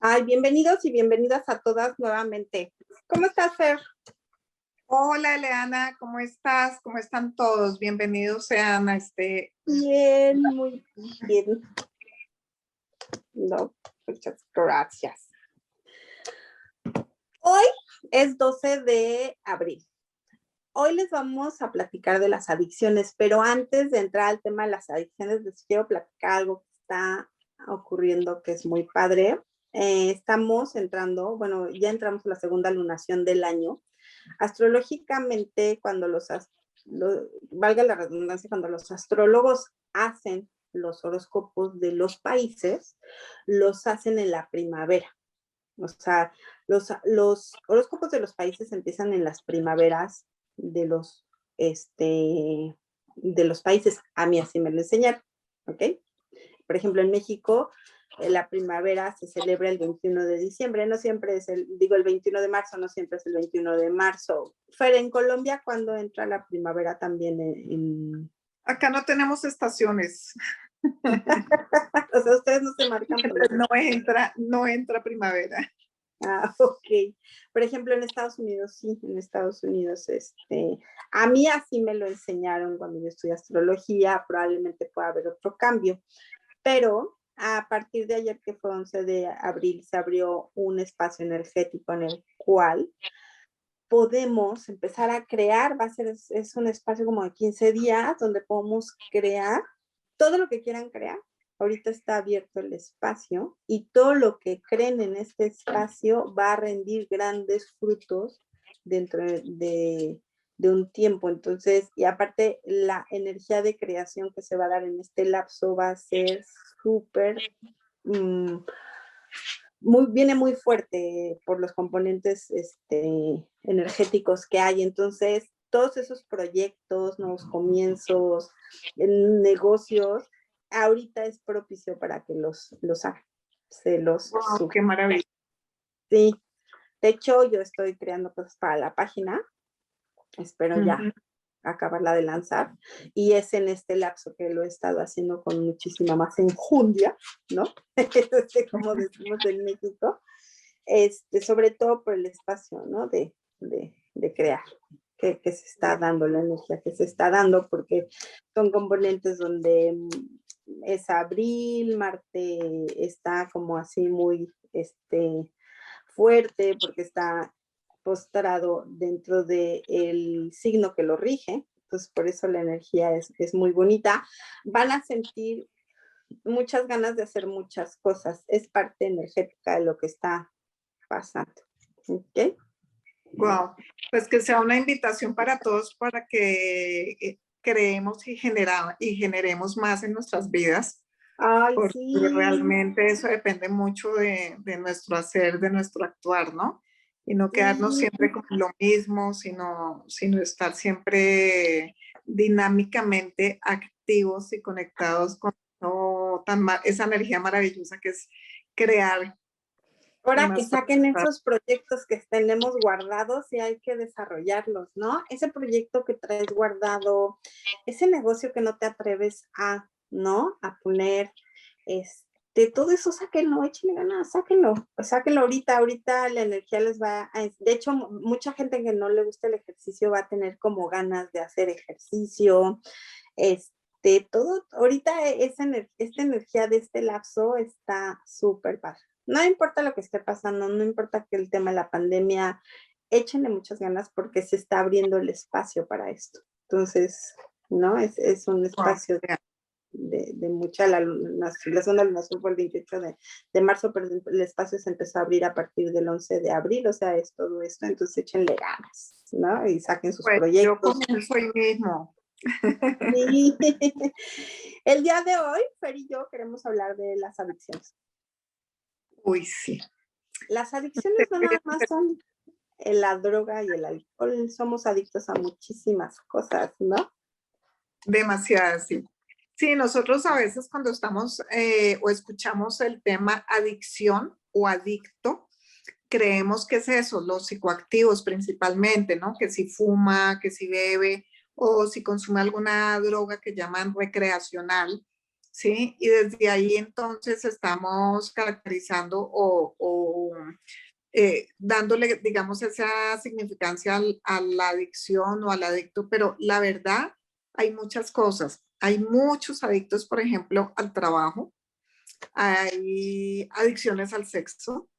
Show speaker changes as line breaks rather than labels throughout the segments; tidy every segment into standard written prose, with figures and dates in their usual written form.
Ay, bienvenidos y bienvenidas a todas nuevamente. ¿Cómo estás, Fer?
Hola, Eleana, ¿cómo estás? ¿Cómo están todos? Bienvenidos sean a este...
Bien, muy bien. No, muchas gracias. Hoy es 12 de abril. Hoy les vamos a platicar de las adicciones, pero antes de entrar al tema de las adicciones, les quiero platicar algo que está ocurriendo que es muy padre. Estamos entrando, bueno, ya entramos a la segunda lunación del año. Astrológicamente, valga la redundancia, cuando los astrólogos hacen los horóscopos de los países, los hacen en la primavera. O sea, los horóscopos de los países empiezan en las primaveras de de los países. A mí así me lo enseñaron, ¿ok? Por ejemplo, en México, la primavera se celebra el 21 de diciembre, no siempre es el 21 de marzo, no siempre es el 21 de marzo. Fer, en Colombia, ¿cuándo entra la primavera también
Acá no tenemos estaciones.
O sea, ustedes no se marcan por los...
No entra primavera.
Ah, ok. Por ejemplo, en Estados Unidos, sí, en Estados Unidos, a mí así me lo enseñaron cuando yo estudié astrología, probablemente pueda haber otro cambio, pero a partir de ayer, que fue 11 de abril, se abrió un espacio energético en el cual podemos empezar a crear, es un espacio como de 15 días donde podemos crear todo lo que quieran crear. Ahorita está abierto el espacio y todo lo que creen en este espacio va a rendir grandes frutos dentro de un tiempo. Entonces, y aparte la energía de creación que se va a dar en este lapso va a ser súper, viene muy fuerte por los componentes energéticos que hay. Entonces, todos esos proyectos, nuevos comienzos, negocios, ahorita es propicio para que los hagan.
Wow, qué maravilla.
Sí. De hecho, yo estoy creando cosas para la página. Espero ya acabarla de lanzar. Y es en este lapso que lo he estado haciendo con muchísima más enjundia, ¿no? Como decimos en México. Sobre todo por el espacio, ¿no? De crear, que se está dando, la energía que se está dando, porque son componentes donde es abril, Marte está como así muy fuerte, porque está postrado dentro del signo que lo rige, entonces por eso la energía es muy bonita. Van a sentir muchas ganas de hacer muchas cosas, es parte energética de lo que está pasando. ¿Ok?
Wow. Pues que sea una invitación para todos para que creemos y generemos más en nuestras vidas,
Ay,
porque
sí,
realmente eso depende mucho de nuestro hacer, de nuestro actuar, ¿no? Y no quedarnos
sí.
siempre con lo mismo, sino estar siempre dinámicamente activos y conectados con esa energía maravillosa que es crear
Ahora que
más.
saquen esos proyectos que tenemos guardados y hay que desarrollarlos, ¿no? Ese proyecto que traes guardado, ese negocio que no te atreves a, ¿no? A poner, todo eso sáquenlo, échenle ganas, sáquenlo ahorita la energía les va a, de hecho, mucha gente que no le gusta el ejercicio va a tener como ganas de hacer ejercicio, todo, ahorita esta energía de este lapso está súper padre. No importa lo que esté pasando, no importa que el tema de la pandemia, échenle muchas ganas porque se está abriendo el espacio para esto. Entonces, ¿no? Es un espacio de mucha, la segunda lunación fue el 28 de marzo, pero el espacio se empezó a abrir a partir del 11 de abril, o sea, es todo esto, entonces échenle ganas, ¿no? Y saquen sus
Pues yo
proyectos.
comienzo hoy mismo.
Sí. El día de hoy, Fer y yo queremos hablar de las adicciones.
Uy, sí.
Las adicciones no nada más son la droga y el alcohol, somos adictos a muchísimas cosas, ¿no?
Demasiadas, sí. Sí, nosotros a veces cuando estamos o escuchamos el tema adicción o adicto, creemos que es eso, los psicoactivos principalmente, ¿no? Que si fuma, que si bebe o si consume alguna droga que llaman recreacional, ¿sí? Y desde ahí entonces estamos caracterizando o dándole, digamos, esa significancia a la adicción o al adicto, pero la verdad, hay muchas cosas. Hay muchos adictos, por ejemplo, al trabajo, hay adicciones al sexo,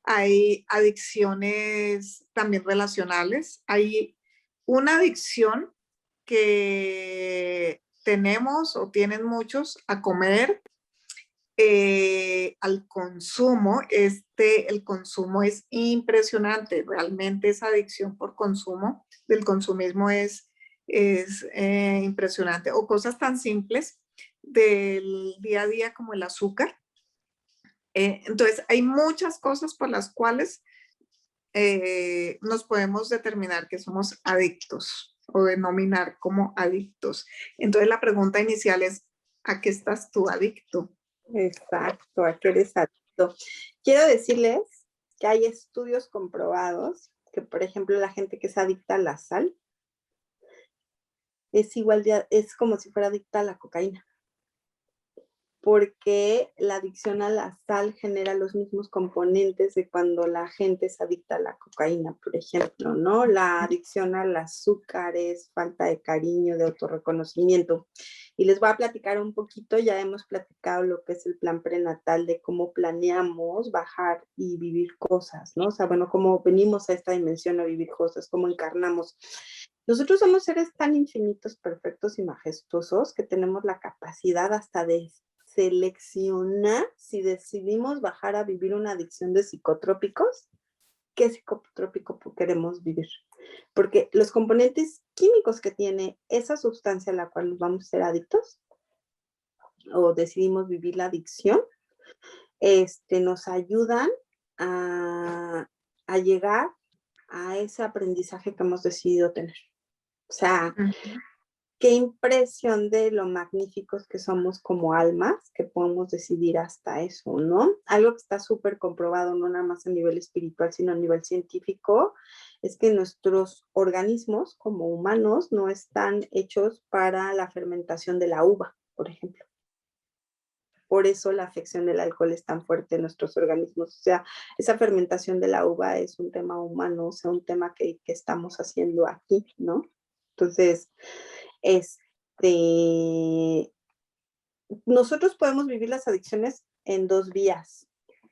hay adicciones también relacionales, hay una adicción que tenemos o tienen muchos a comer, al consumo. El consumo es impresionante, realmente esa adicción por consumo, del consumismo es impresionante. O cosas tan simples del día a día como el azúcar. Entonces, hay muchas cosas por las cuales nos podemos determinar que somos adictos o denominar como adictos. Entonces, la pregunta inicial es, ¿a qué estás tú adicto?
Exacto, ¿a qué eres adicto? Quiero decirles que hay estudios comprobados que, por ejemplo, la gente que es adicta a la sal es es como si fuera adicta a la cocaína, porque la adicción a la sal genera los mismos componentes de cuando la gente es adicta a la cocaína, por ejemplo, ¿no? La adicción al azúcar es falta de cariño, de autorreconocimiento. Y les voy a platicar un poquito, ya hemos platicado lo que es el plan prenatal, de cómo planeamos bajar y vivir cosas, ¿no? O sea, bueno, cómo venimos a esta dimensión a vivir cosas, cómo encarnamos. Nosotros somos seres tan infinitos, perfectos y majestuosos que tenemos la capacidad hasta de seleccionar si decidimos bajar a vivir una adicción de psicotrópicos, qué psicotrópico queremos vivir. Porque los componentes químicos que tiene esa sustancia a la cual nos vamos a ser adictos o decidimos vivir la adicción, nos ayudan a llegar a ese aprendizaje que hemos decidido tener. O sea, qué impresión de lo magníficos que somos como almas, que podemos decidir hasta eso, ¿no? Algo que está súper comprobado, no nada más a nivel espiritual, sino a nivel científico, es que nuestros organismos como humanos no están hechos para la fermentación de la uva, por ejemplo. Por eso la afección del alcohol es tan fuerte en nuestros organismos. O sea, esa fermentación de la uva es un tema humano, o sea, un tema que estamos haciendo aquí, ¿no? Entonces, nosotros podemos vivir las adicciones en dos vías.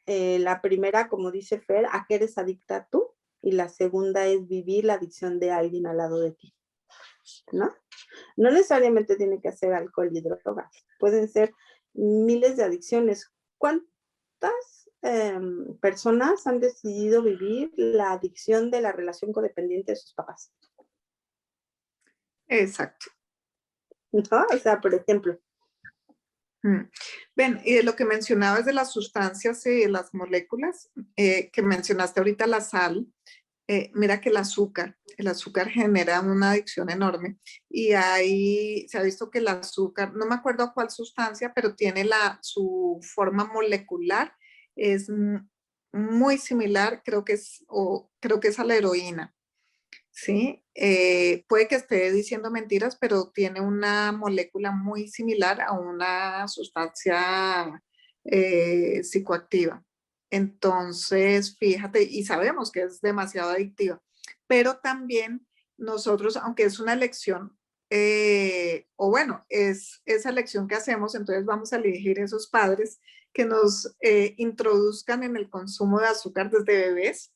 La primera, como dice Fer, ¿a qué eres adicta tú? Y la segunda es vivir la adicción de alguien al lado de ti, ¿no? No necesariamente tiene que ser alcohol y drogas, pueden ser miles de adicciones. ¿Cuántas personas han decidido vivir la adicción de la relación codependiente de sus papás?
Exacto.
¿No? O sea, por ejemplo.
Ven, y de lo que mencionabas de las sustancias y las moléculas, que mencionaste ahorita la sal, mira que el azúcar genera una adicción enorme y se ha visto que el azúcar, no me acuerdo a cuál sustancia, pero tiene su forma molecular, es muy similar, creo que es a la heroína. ¿Sí? Puede que esté diciendo mentiras, pero tiene una molécula muy similar a una sustancia psicoactiva. Entonces, fíjate, y sabemos que es demasiado adictiva, pero también nosotros, aunque es una elección, o bueno, es esa elección que hacemos, entonces vamos a elegir esos padres que nos introduzcan en el consumo de azúcar desde bebés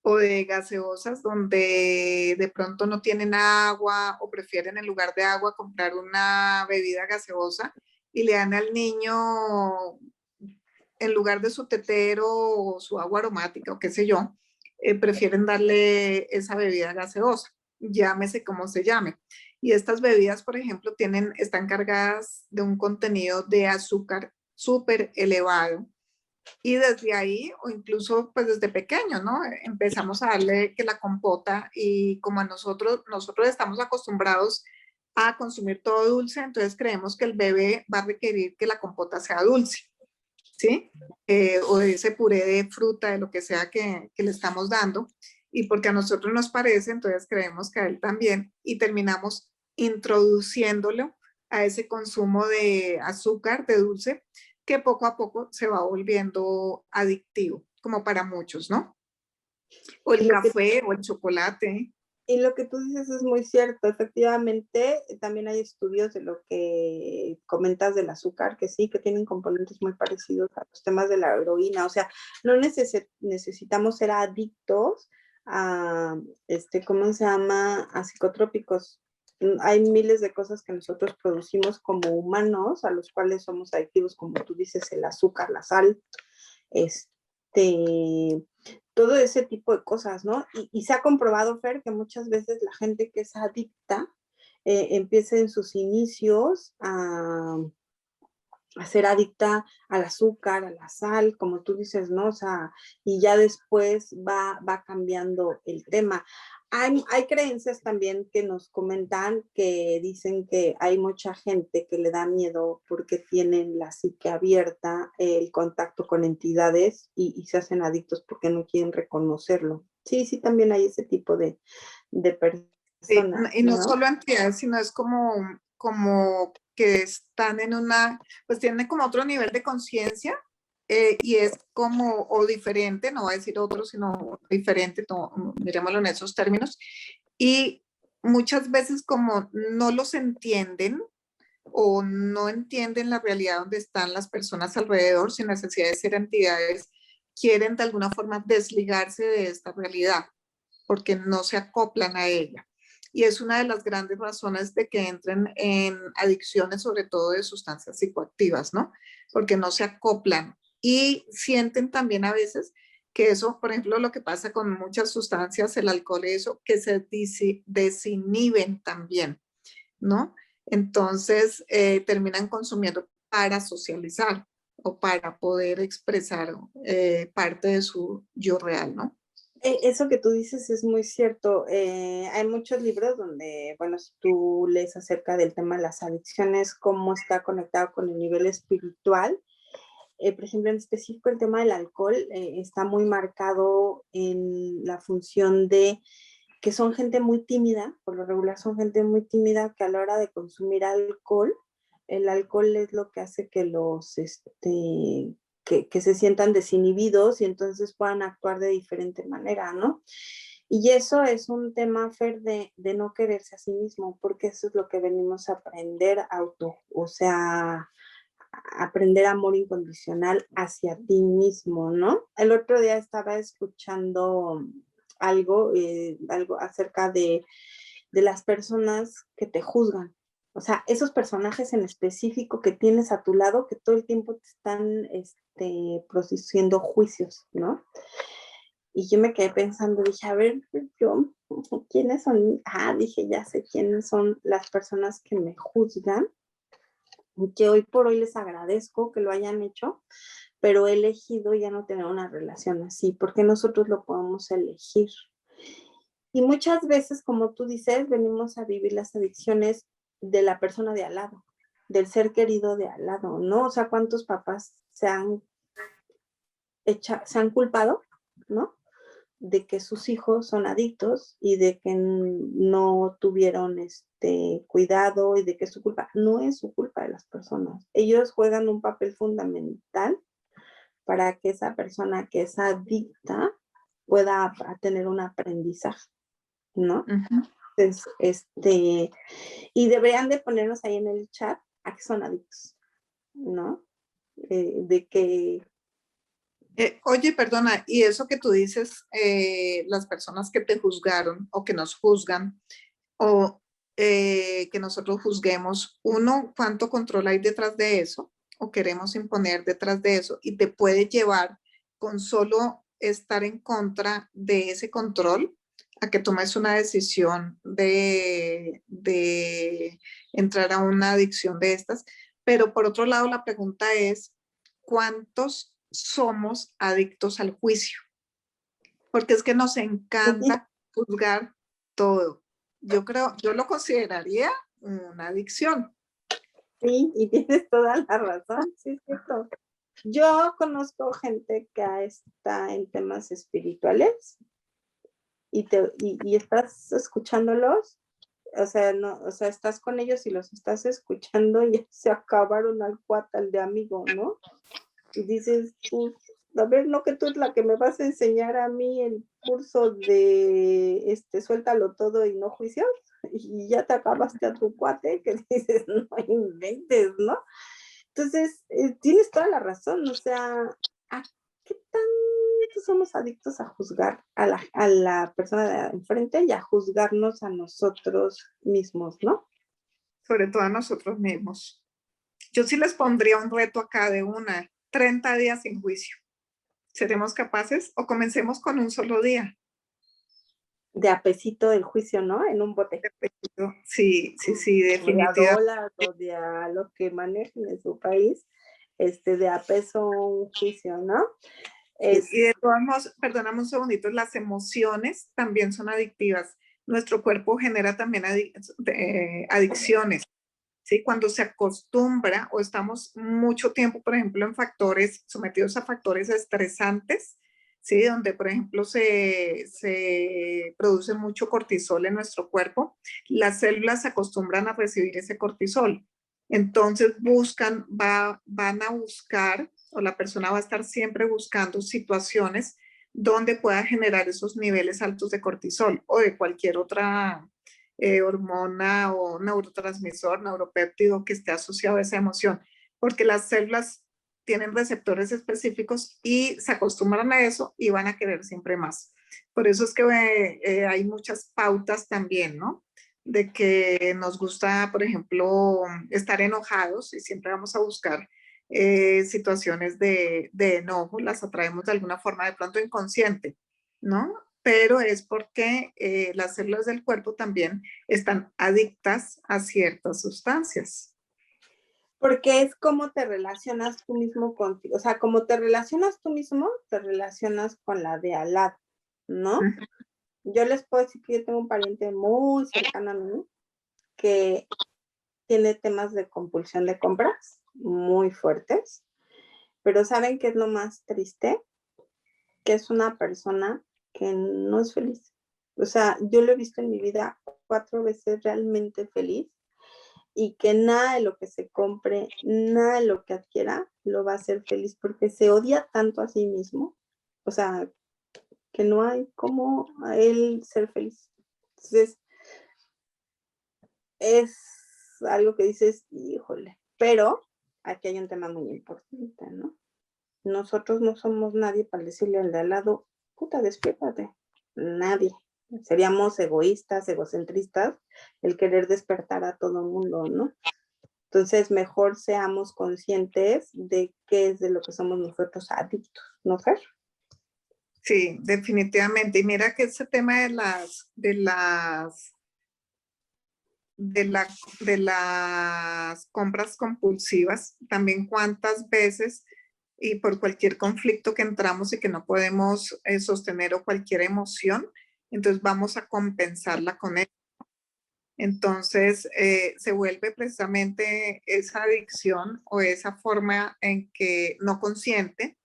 o de gaseosas donde de pronto no tienen agua o prefieren en lugar de agua comprar una bebida gaseosa y le dan al niño en lugar de su tetero o su agua aromática o qué sé yo, prefieren darle esa bebida gaseosa, llámese como se llame. Y estas bebidas, por ejemplo, están cargadas de un contenido de azúcar súper elevado. Y desde ahí, o incluso pues desde pequeño, ¿no? Empezamos a darle que la compota y como nosotros estamos acostumbrados a consumir todo dulce, entonces creemos que el bebé va a requerir que la compota sea dulce, ¿sí? O ese puré de fruta, de lo que sea que le estamos dando. Y porque a nosotros nos parece, entonces creemos que a él también y terminamos introduciéndolo a ese consumo de azúcar, de dulce, que poco a poco se va volviendo adictivo, como para muchos, ¿no? O
Y
el
lo que
café o el chocolate.
Y lo que tú dices es muy cierto, efectivamente, también hay estudios de lo que comentas del azúcar, que sí, que tienen componentes muy parecidos a los temas de la heroína, o sea, no necesitamos ser adictos a, ¿cómo se llama?, a psicotrópicos. Hay miles de cosas que nosotros producimos como humanos, a los cuales somos adictivos, como tú dices, el azúcar, la sal, este, todo ese tipo de cosas, ¿no? Y se ha comprobado, Fer, que muchas veces la gente que es adicta empieza en sus inicios a ser adicta al azúcar, a la sal, como tú dices, ¿no? O sea, y ya después va cambiando el tema. Hay creencias también que nos comentan que dicen que hay mucha gente que le da miedo porque tienen la psique abierta, el contacto con entidades y se hacen adictos porque no quieren reconocerlo. Sí, sí, también hay ese tipo de personas,
Y no
¿no?
solo entidades, sino es como que están en una, pues tienen como otro nivel de conciencia y es como, o diferente, no voy a decir otro, sino diferente, miremoslo en esos términos. Y muchas veces como no los entienden o no entienden la realidad donde están las personas alrededor sin necesidad de ser entidades, quieren de alguna forma desligarse de esta realidad porque no se acoplan a ella. Y es una de las grandes razones de que entren en adicciones, sobre todo de sustancias psicoactivas, ¿no? Porque no se acoplan y sienten también a veces que eso, por ejemplo, lo que pasa con muchas sustancias, el alcohol y eso, que se desinhiben también, ¿no? Entonces terminan consumiendo para socializar o para poder expresar parte de su yo real, ¿no?
Eso que tú dices es muy cierto. Hay muchos libros donde, bueno, si tú lees acerca del tema de las adicciones, cómo está conectado con el nivel espiritual. Por ejemplo, en específico el tema del alcohol está muy marcado en la función de que son gente muy tímida, por lo regular son gente muy tímida que a la hora de consumir alcohol, el alcohol es lo que hace que que se sientan desinhibidos y entonces puedan actuar de diferente manera, ¿no? Y eso es un tema, Fer, de no quererse a sí mismo, porque eso es lo que venimos a aprender, o sea, aprender amor incondicional hacia ti mismo, ¿no? El otro día estaba escuchando algo acerca de las personas que te juzgan. O sea, esos personajes en específico que tienes a tu lado que todo el tiempo te están produciendo juicios, ¿no? Y yo me quedé pensando, dije, a ver, yo, ¿quiénes son? Ah, dije, ya sé quiénes son las personas que me juzgan, que hoy por hoy les agradezco que lo hayan hecho, pero he elegido ya no tener una relación así, porque nosotros lo podemos elegir. Y muchas veces, como tú dices, venimos a vivir las adicciones de la persona de al lado, del ser querido de al lado, ¿no? O sea, ¿cuántos papás se han culpado, ¿no? De que sus hijos son adictos y de que no tuvieron cuidado y de que es su culpa. No es su culpa de las personas. Ellos juegan un papel fundamental para que esa persona que es adicta pueda tener un aprendizaje, ¿no?
Ujú.
Entonces, y deberían de ponernos ahí en el chat a que son adictos, ¿no? De que...
Oye, perdona, y eso que tú dices, las personas que te juzgaron o que nos juzgan o que nosotros juzguemos, uno, ¿cuánto control hay detrás de eso? O queremos imponer detrás de eso y te puede llevar con solo estar en contra de ese control a que tomes una decisión de entrar a una adicción de estas. Pero por otro lado, la pregunta es, ¿cuántos somos adictos al juicio? Porque es que nos encanta juzgar todo. Yo creo, yo lo consideraría una adicción.
Sí, y tienes toda la razón, sí, es cierto. Yo conozco gente que está en temas espirituales y estás escuchándolos, o sea, no, o sea, estás con ellos y los estás escuchando y se acabaron al cuatal de amigo, ¿no? Y dices, pues, a ver, no que tú es la que me vas a enseñar a mí curso de suéltalo todo y no juicios, y ya te acabaste a tu cuate que dices, no inventes, ¿no? Entonces, tienes toda la razón, o sea, ¿a qué tanto somos adictos a juzgar a la persona de enfrente y a juzgarnos a nosotros mismos, ¿no?
Sobre todo a nosotros mismos. Yo sí les pondría un reto acá de 30 días sin juicio. ¿Seremos capaces o comencemos con un solo día?
De apesito del juicio, ¿no? En un bote.
Sí, sí, sí,
O de a
definitivamente.
dólar o de a lo que manejen en su país, de a peso un juicio, ¿no?
Y de todos modos, perdóname un segundito, las emociones también son adictivas. Nuestro cuerpo genera también adicciones. ¿Sí? Cuando se acostumbra o estamos mucho tiempo, por ejemplo, en factores, sometidos a factores estresantes, ¿sí? Donde, por ejemplo, se produce mucho cortisol en nuestro cuerpo, las células se acostumbran a recibir ese cortisol. Entonces van a buscar, o la persona va a estar siempre buscando situaciones donde pueda generar esos niveles altos de cortisol o de cualquier otra hormona o neurotransmisor, neuropéptido que esté asociado a esa emoción, porque las células tienen receptores específicos y se acostumbran a eso y van a querer siempre más. Por eso es que hay muchas pautas también, ¿no? De que nos gusta, por ejemplo, estar enojados y siempre vamos a buscar situaciones de enojo, las atraemos de alguna forma de pronto inconsciente, ¿no? Pero es porque las células del cuerpo también están adictas a ciertas sustancias.
Porque es cómo te relacionas tú mismo contigo, o sea, como te relacionas tú mismo, te relacionas con la de al lado, ¿no? Yo les puedo decir que yo tengo un pariente muy cercano a mí que tiene temas de compulsión de compras muy fuertes, pero ¿saben qué es lo más triste? Que es una persona que no es feliz. O sea, yo lo he visto en mi vida 4 veces realmente feliz y que nada de lo que se compre, nada de lo que adquiera lo va a hacer feliz porque se odia tanto a sí mismo. O sea, que no hay como a él ser feliz. Entonces, es algo que dices, híjole, pero aquí hay un tema muy importante, ¿no? Nosotros no somos nadie para decirle al de al lado, puta, despiértate. Nadie. Seríamos egoístas, egocentristas, el querer despertar a todo el mundo, ¿no? Entonces, mejor seamos conscientes de qué es de lo que somos nosotros adictos, ¿no, Fer?
Sí, definitivamente. Y mira que ese tema de las compras compulsivas, también cuántas veces y por cualquier conflicto que entramos y que no podemos sostener o cualquier emoción, entonces vamos a compensarla con él. Entonces se vuelve precisamente esa adicción o esa forma en que no consciente,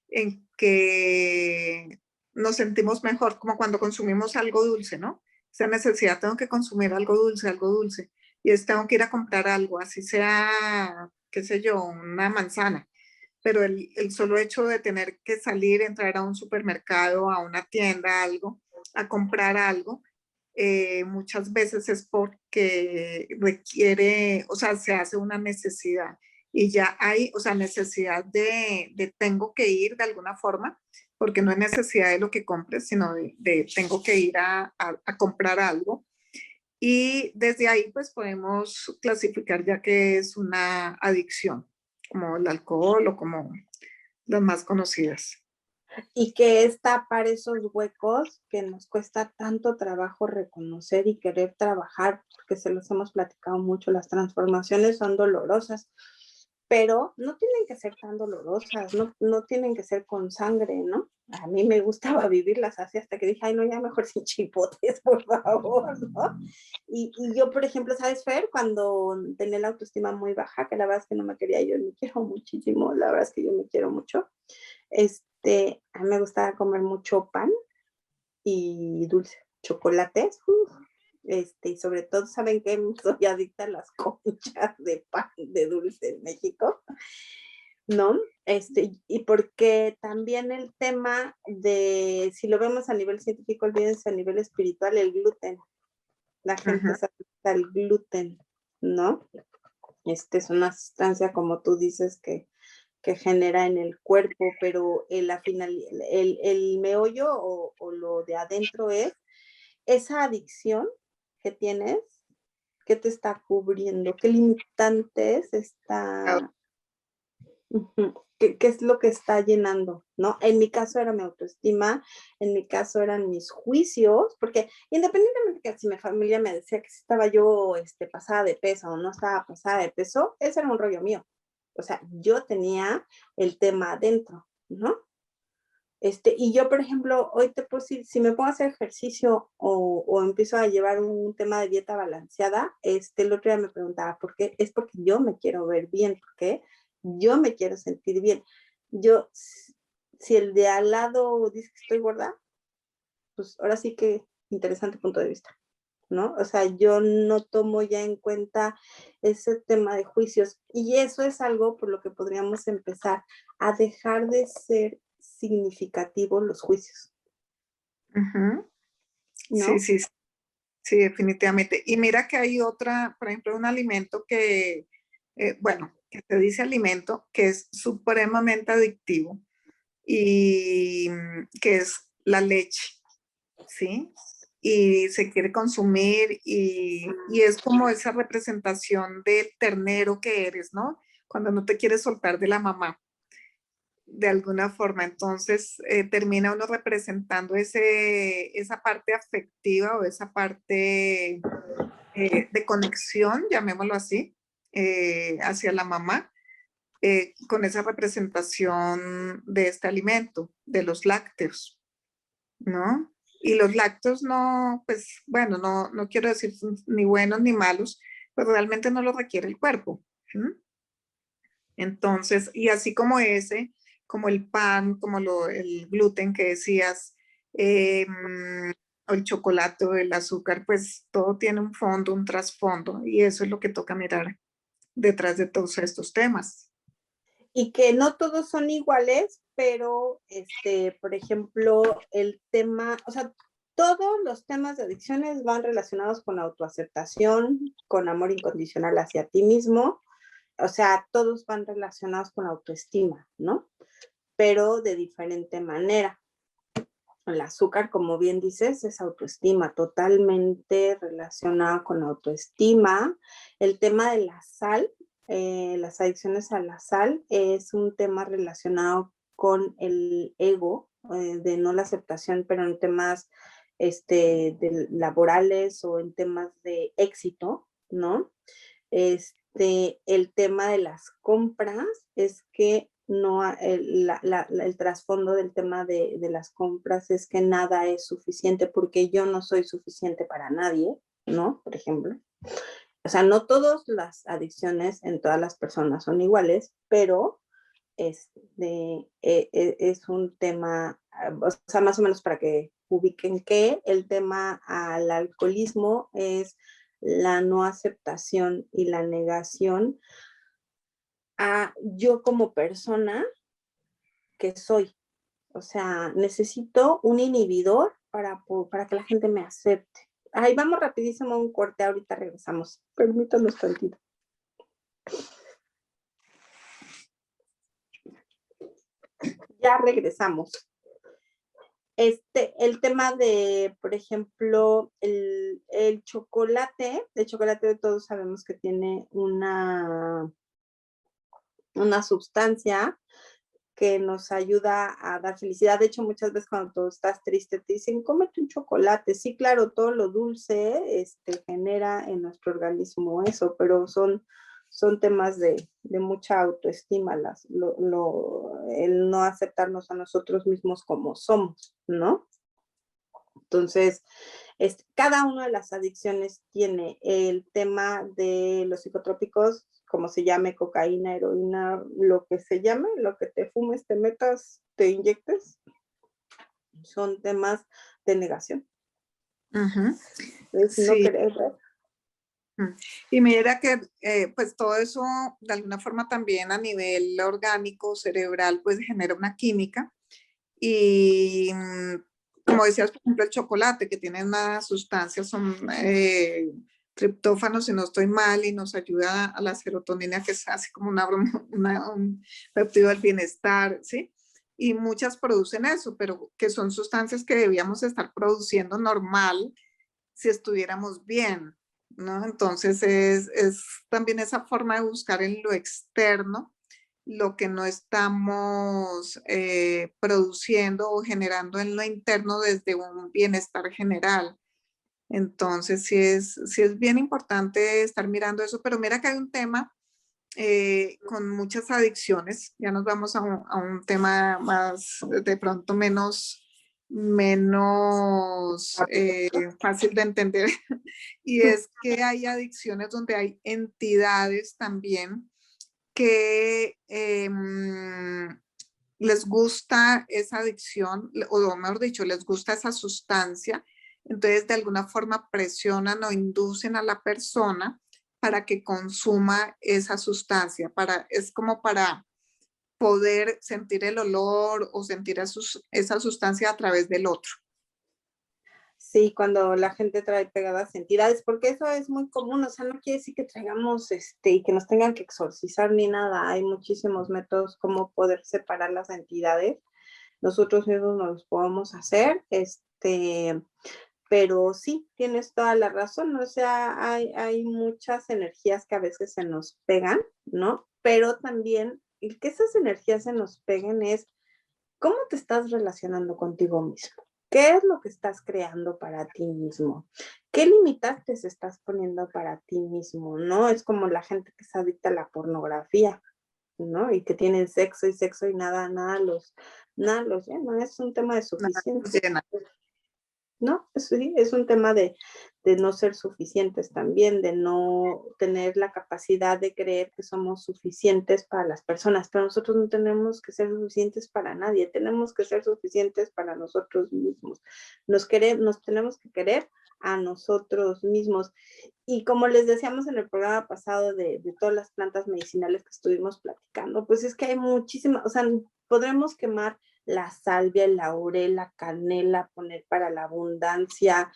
en que nos sentimos mejor, como cuando consumimos algo dulce, ¿no? Esa necesidad, tengo que consumir algo dulce, y es tengo que ir a comprar algo, así sea, qué sé yo, una manzana, pero el solo hecho de tener que salir, entrar a un supermercado, a una tienda, algo, a comprar algo, muchas veces es porque requiere, o sea, se hace una necesidad y ya hay, o sea, necesidad de tengo que ir de alguna forma, porque no es necesidad de lo que compres, sino de tengo que ir a comprar algo. Y desde ahí pues podemos clasificar ya que es una adicción, como el alcohol o como las más conocidas.
Y que es tapar esos huecos que nos cuesta tanto trabajo reconocer y querer trabajar, porque se los hemos platicado mucho, las transformaciones son dolorosas, pero no tienen que ser tan dolorosas, no tienen que ser con sangre, ¿no? A mí me gustaba vivirlas así hasta que dije, ay, no, ya mejor sin chipotes, por favor, ¿no? Y yo, por ejemplo, ¿sabes, Fer? Cuando tenía la autoestima muy baja, que la verdad es que no me quería, yo me quiero muchísimo, la verdad es que yo me quiero mucho, a mí me gustaba comer mucho pan y dulce, chocolates, y sobre todo, ¿saben qué? Soy adicta a las conchas de pan de dulce en México. ¿no? Y porque también el tema de, si lo vemos a nivel científico, olvídense a nivel espiritual, el gluten. La gente se afecta al gluten, ¿no? Es una sustancia, como tú dices, que genera en el cuerpo, pero el meollo o lo de adentro es esa adicción que tienes, que te está cubriendo, qué limitantes está, qué es lo que está llenando, ¿no? En mi caso era mi autoestima, en mi caso eran mis juicios, porque independientemente que si mi familia me decía que si estaba yo pasada de peso o no estaba pasada de peso, ese era un rollo mío. O sea, yo tenía el tema adentro, ¿no? Y yo, por ejemplo, hoy te puedo decir, si me pongo a hacer ejercicio o empiezo a llevar un tema de dieta balanceada, el otro día me preguntaba, ¿por qué? Es porque yo me quiero ver bien, porque yo me quiero sentir bien. Yo, si el de al lado dice que estoy gorda, pues ahora sí que interesante punto de vista, ¿no? O sea, yo no tomo ya en cuenta ese tema de juicios y eso es algo por lo que podríamos empezar a dejar de ser significativos los juicios,
Sí,
¿no?
sí, sí, definitivamente. Y mira que hay otra, por ejemplo, un alimento que, bueno, que se dice alimento, que es supremamente adictivo y que es la leche, ¿sí? Y se quiere consumir y es como esa representación del ternero que eres, ¿no? Cuando no te quieres soltar de la mamá, de alguna forma. Entonces termina uno representando esa parte afectiva o esa parte de conexión, llamémoslo así, hacia la mamá, con esa representación de este alimento, de los lácteos, ¿no? Y los lácteos no, pues bueno, no quiero decir ni buenos ni malos, pues realmente no los requiere el cuerpo. ¿Mm? Entonces, y así como ese, como el pan, como el gluten que decías, o el chocolate o el azúcar, pues todo tiene un fondo, un trasfondo, y eso es lo que toca mirar detrás de todos estos temas.
Y que no todos son iguales, pero, por ejemplo, el tema, o sea, todos los temas de adicciones van relacionados con autoaceptación, con amor incondicional hacia ti mismo, o sea, todos van relacionados con autoestima, ¿no? Pero de diferente manera. El azúcar, como bien dices, es autoestima, totalmente relacionada con autoestima. El tema de la sal, las adicciones a la sal, es un tema relacionado con el ego, de no la aceptación, pero en temas laborales o en temas de éxito, ¿no? El tema de las compras es que no, el trasfondo del tema de las compras es que nada es suficiente porque yo no soy suficiente para nadie, ¿no? Por ejemplo. O sea, no todas las adicciones en todas las personas son iguales, pero es un tema, o sea, más o menos para que ubiquen que el tema al alcoholismo es la no aceptación y la negación a yo como persona que soy. O sea, necesito un inhibidor para que la gente me acepte. Ahí vamos rapidísimo a un corte, ahorita regresamos. Permítanos tantito. Ya regresamos. El tema de, por ejemplo, el chocolate todos sabemos que tiene una sustancia que nos ayuda a dar felicidad. De hecho, muchas veces cuando tú estás triste te dicen, cómete un chocolate. Sí, claro, todo lo dulce genera en nuestro organismo eso, pero son temas de mucha autoestima, el no aceptarnos a nosotros mismos como somos, ¿no? Entonces, cada una de las adicciones tiene el tema de los psicotrópicos, como se llame, cocaína, heroína, lo que se llame, lo que te fumes, te metas, te inyectes, son temas de negación. Es no
Sí,
querer ver.
Mm. Y mira que pues todo eso de alguna forma también a nivel orgánico, cerebral, pues genera una química y como decías, por ejemplo, el chocolate que tiene una sustancia, son triptófanos, si no estoy mal, y nos ayuda a la serotonina, que es así como un péptido del bienestar, ¿sí? Y muchas producen eso, pero que son sustancias que debíamos estar produciendo normal si estuviéramos bien, ¿no? Entonces es también esa forma de buscar en lo externo lo que no estamos produciendo o generando en lo interno desde un bienestar general. Entonces sí es bien importante estar mirando eso, pero mira que hay un tema con muchas adicciones, ya nos vamos a un tema más, de pronto menos fácil de entender, y es que hay adicciones donde hay entidades también que les gusta esa adicción, o mejor dicho, les gusta esa sustancia, entonces de alguna forma presionan o inducen a la persona para que consuma esa sustancia, es como para poder sentir el olor o sentir esa sustancia a través del otro.
Sí, cuando la gente trae pegadas entidades, porque eso es muy común, o sea, no quiere decir que traigamos y que nos tengan que exorcizar ni nada. Hay muchísimos métodos como poder separar las entidades. Nosotros mismos nos los podemos hacer, pero sí, tienes toda la razón, o sea, hay muchas energías que a veces se nos pegan, ¿no? Pero también el que esas energías se nos peguen es cómo te estás relacionando contigo mismo. ¿Qué es lo que estás creando para ti mismo? ¿Qué limitantes estás poniendo para ti mismo? ¿No? Es como la gente que se adicta a la pornografía, ¿no? Y que tienen sexo y nada los llena. Es un tema de suficiencia. ¿No? Sí, es un tema de no ser suficientes también, de no tener la capacidad de creer que somos suficientes para las personas, pero nosotros no tenemos que ser suficientes para nadie, tenemos que ser suficientes para nosotros mismos. Nos tenemos que querer a nosotros mismos. Y como les decíamos en el programa pasado de todas las plantas medicinales que estuvimos platicando, pues es que hay muchísimas, o sea, podremos quemar la salvia, el laurel, la canela, poner para la abundancia,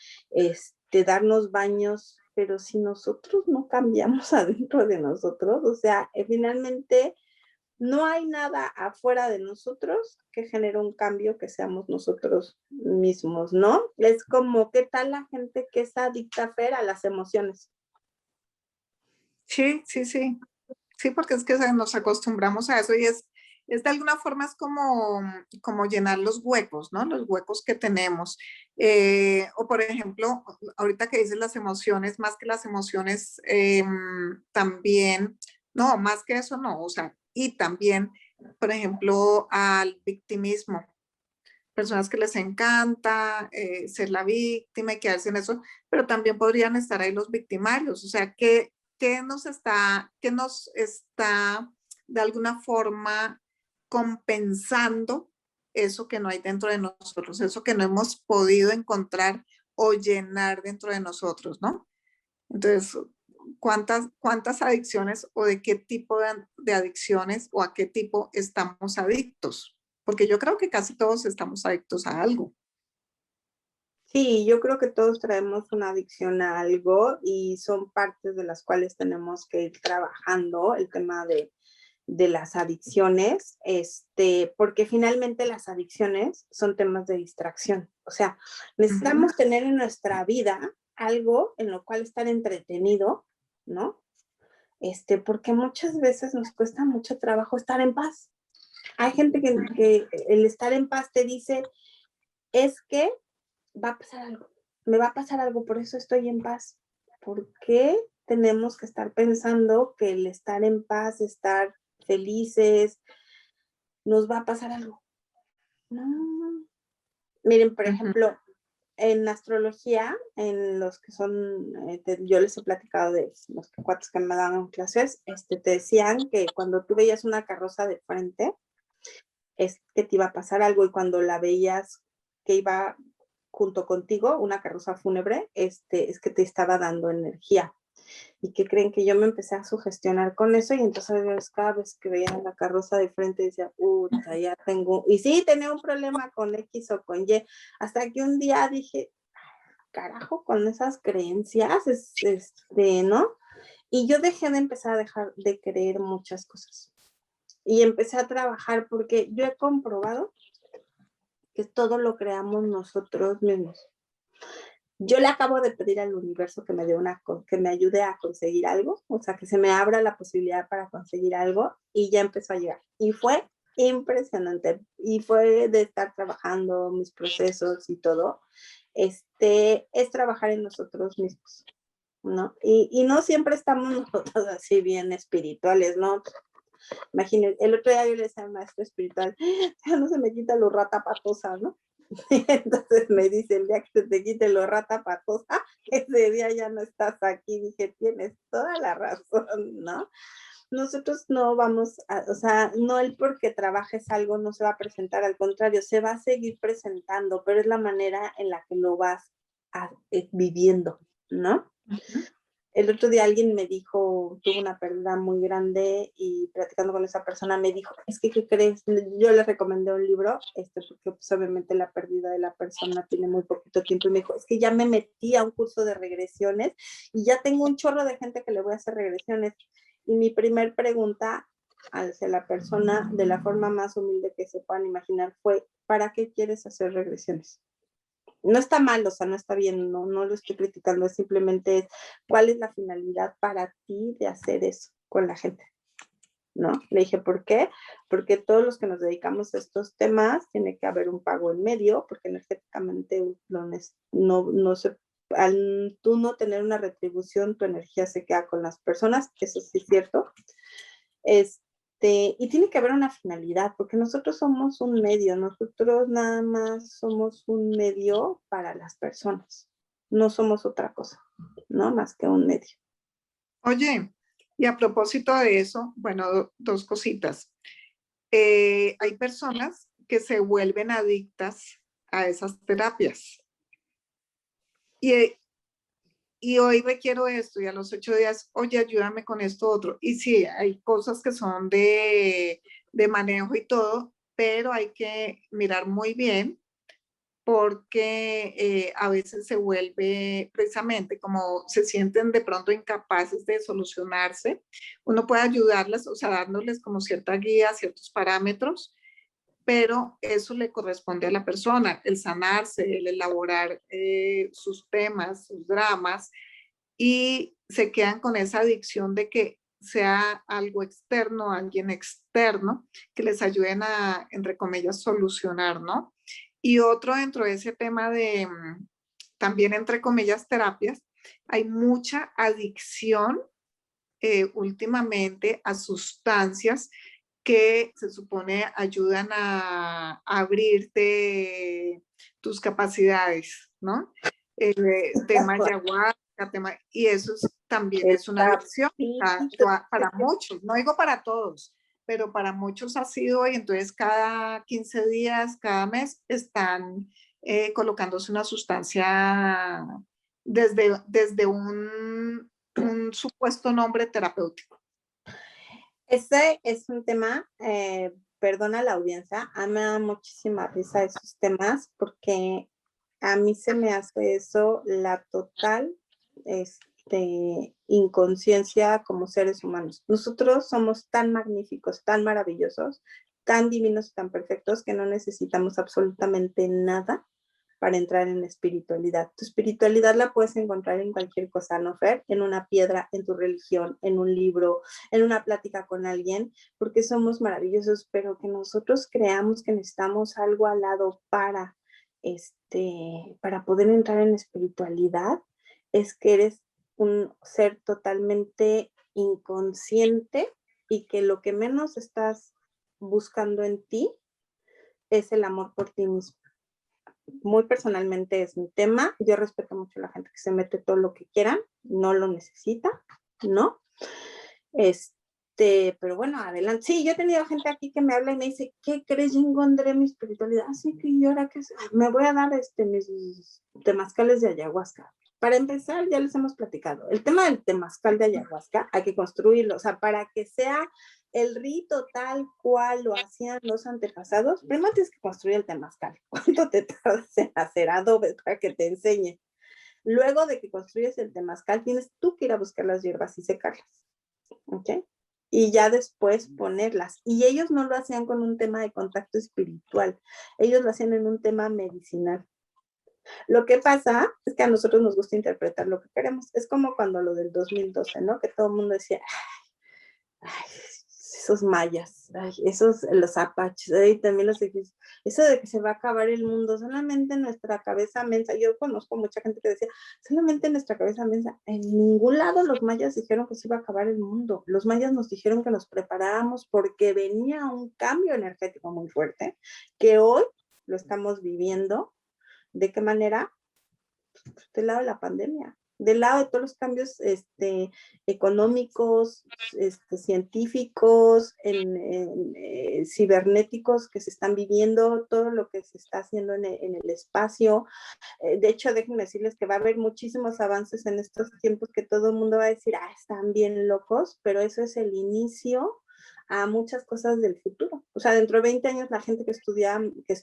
darnos baños, pero si nosotros no cambiamos adentro de nosotros, o sea, finalmente no hay nada afuera de nosotros que genere un cambio que seamos nosotros mismos, ¿no? Es como, ¿qué tal la gente que es adicta, Fer, a las emociones?
Sí, sí, sí. Sí, porque es que nos acostumbramos a eso y es de alguna forma es como llenar los huecos, ¿no? Los huecos que tenemos. O por ejemplo, ahorita que dices las emociones, más que las emociones, también, no, más que eso no, o sea, y también, por ejemplo, al victimismo. Personas que les encanta ser la víctima y quedarse en eso, pero también podrían estar ahí los victimarios. O sea, qué nos está de alguna forma compensando eso que no hay dentro de nosotros, eso que no hemos podido encontrar o llenar dentro de nosotros, ¿no? Entonces, ¿cuántas adicciones o de qué tipo de adicciones o a qué tipo estamos adictos? Porque yo creo que casi todos estamos adictos a algo.
Sí, yo creo que todos traemos una adicción a algo y son partes de las cuales tenemos que ir trabajando el tema de las adicciones, porque finalmente las adicciones son temas de distracción. O sea, necesitamos tener en nuestra vida algo en lo cual estar entretenido, ¿no? Porque muchas veces nos cuesta mucho trabajo estar en paz. Hay gente que el estar en paz te dice, es que va a pasar algo, me va a pasar algo, por eso estoy en paz. ¿Por qué tenemos que estar pensando que el estar en paz, estar felices, nos va a pasar algo? No. Miren, por ejemplo, en astrología, en los que son, yo les he platicado de los cuates que me daban clases, te decían que cuando tú veías una carroza de frente, es que te iba a pasar algo y cuando la veías que iba junto contigo, una carroza fúnebre, es que te estaba dando energía. ¿Y qué creen? Que yo me empecé a sugestionar con eso y entonces cada vez que veía la carroza de frente decía, puta, ya tengo, y sí, tenía un problema con X o con Y, hasta que un día dije, carajo, con esas creencias, ¿no? Y yo dejé de empezar a dejar de creer muchas cosas. Y empecé a trabajar porque yo he comprobado que todo lo creamos nosotros mismos. Yo le acabo de pedir al universo que me dé que me ayude a conseguir algo, o sea, que se me abra la posibilidad para conseguir algo y ya empezó a llegar. Y fue impresionante. Y fue de estar trabajando mis procesos y todo. Es trabajar en nosotros mismos, ¿no? Y no siempre estamos nosotros así bien espirituales, ¿no? Imagínense, el otro día yo le decía al maestro espiritual, ya no se me quita lo rata patosa, ¿no? Entonces me dice, el día que se te quite lo rata patosa, ese día ya no estás aquí. Dije, tienes toda la razón, ¿no? Nosotros no vamos a, o sea, no el porque trabajes algo no se va a presentar, al contrario, se va a seguir presentando, pero es la manera en la que lo vas viviendo, ¿no? El otro día alguien me dijo, tuvo una pérdida muy grande y platicando con esa persona me dijo, es que, ¿qué crees? Yo le recomendé un libro, porque pues, obviamente la pérdida de la persona tiene muy poquito tiempo y me dijo, es que ya me metí a un curso de regresiones y ya tengo un chorro de gente que le voy a hacer regresiones. Y mi primer pregunta hacia la persona, de la forma más humilde que se puedan imaginar, fue, ¿para qué quieres hacer regresiones? No está mal, o sea, no está bien, no lo estoy criticando, es simplemente cuál es la finalidad para ti de hacer eso con la gente, ¿no? Le dije, ¿por qué? Porque todos los que nos dedicamos a estos temas tiene que haber un pago en medio, porque energéticamente no se, al tú no tener una retribución, tu energía se queda con las personas, eso sí es cierto. Y tiene que haber una finalidad, porque nosotros somos un medio, nosotros nada más somos un medio para las personas, no somos otra cosa, ¿no? Más que un medio.
Oye, y a propósito de eso, bueno, dos cositas. Hay personas que se vuelven adictas a esas terapias. Y hoy requiero esto, y a los 8 días, oye, ayúdame con esto otro. Y sí, hay cosas que son de manejo y todo, pero hay que mirar muy bien porque a veces se vuelve precisamente como se sienten de pronto incapaces de solucionarse. Uno puede ayudarlas, o sea, dándoles como cierta guía, ciertos parámetros, pero eso le corresponde a la persona, el sanarse, el elaborar sus temas, sus dramas, y se quedan con esa adicción de que sea algo externo, alguien externo, que les ayuden a, entre comillas, solucionar, ¿no? Y otro dentro de ese tema de, también entre comillas, terapias, hay mucha adicción últimamente a sustancias que se supone ayudan a abrirte tus capacidades, ¿no? Tema ayahuasca, y eso también es una adicción para muchos, no digo para todos, pero para muchos ha sido, y entonces cada 15 días, cada mes, están colocándose una sustancia desde un supuesto nombre terapéutico.
Este es un tema, perdona la audiencia, a mí me da muchísima risa esos temas porque a mí se me hace eso la total inconsciencia como seres humanos. Nosotros somos tan magníficos, tan maravillosos, tan divinos y tan perfectos que no necesitamos absolutamente nada para entrar en la espiritualidad. Tu espiritualidad la puedes encontrar en cualquier cosa, ¿no, Fer? En una piedra, en tu religión, en un libro, en una plática con alguien, porque somos maravillosos, pero que nosotros creamos que necesitamos algo al lado para poder entrar en espiritualidad, es que eres un ser totalmente inconsciente y que lo que menos estás buscando en ti es el amor por ti mismo. Muy personalmente es mi tema. Yo respeto mucho a la gente que se mete todo lo que quieran, no lo necesita, ¿no? Pero bueno, adelante. Sí, yo he tenido gente aquí que me habla y me dice, ¿qué crees? Yo encontré mi espiritualidad. Así que yo ahora que me voy a dar mis temazcales de ayahuasca. Para empezar, ya les hemos platicado, el tema del temazcal de ayahuasca hay que construirlo, o sea, para que sea el rito tal cual lo hacían los antepasados, primero tienes que construir el temazcal. ¿Cuánto te tardas en hacer adobe para que te enseñe? Luego de que construyes el temazcal, tienes tú que ir a buscar las hierbas y secarlas, ¿ok? Y ya después ponerlas. Y ellos no lo hacían con un tema de contacto espiritual, ellos lo hacían en un tema medicinal. Lo que pasa es que a nosotros nos gusta interpretar lo que queremos. Es como cuando lo del 2012, ¿no? Que todo el mundo decía, ay, esos mayas, ay, esos, los apaches, ay, también los egipcios, eso de que se va a acabar el mundo, solamente en nuestra cabeza mensa. Yo conozco mucha gente que decía, solamente en nuestra cabeza mensa. En ningún lado los mayas dijeron que se iba a acabar el mundo. Los mayas nos dijeron que nos preparáramos porque venía un cambio energético muy fuerte, que hoy lo estamos viviendo. ¿De qué manera? Del lado de la pandemia, del lado de todos los cambios económicos, científicos, cibernéticos que se están viviendo, todo lo que se está haciendo en el espacio. De hecho, déjenme decirles que va a haber muchísimos avances en estos tiempos que todo el mundo va a decir, están bien locos, pero eso es el inicio a muchas cosas del futuro. O sea, dentro de 20 años la gente que estudia, que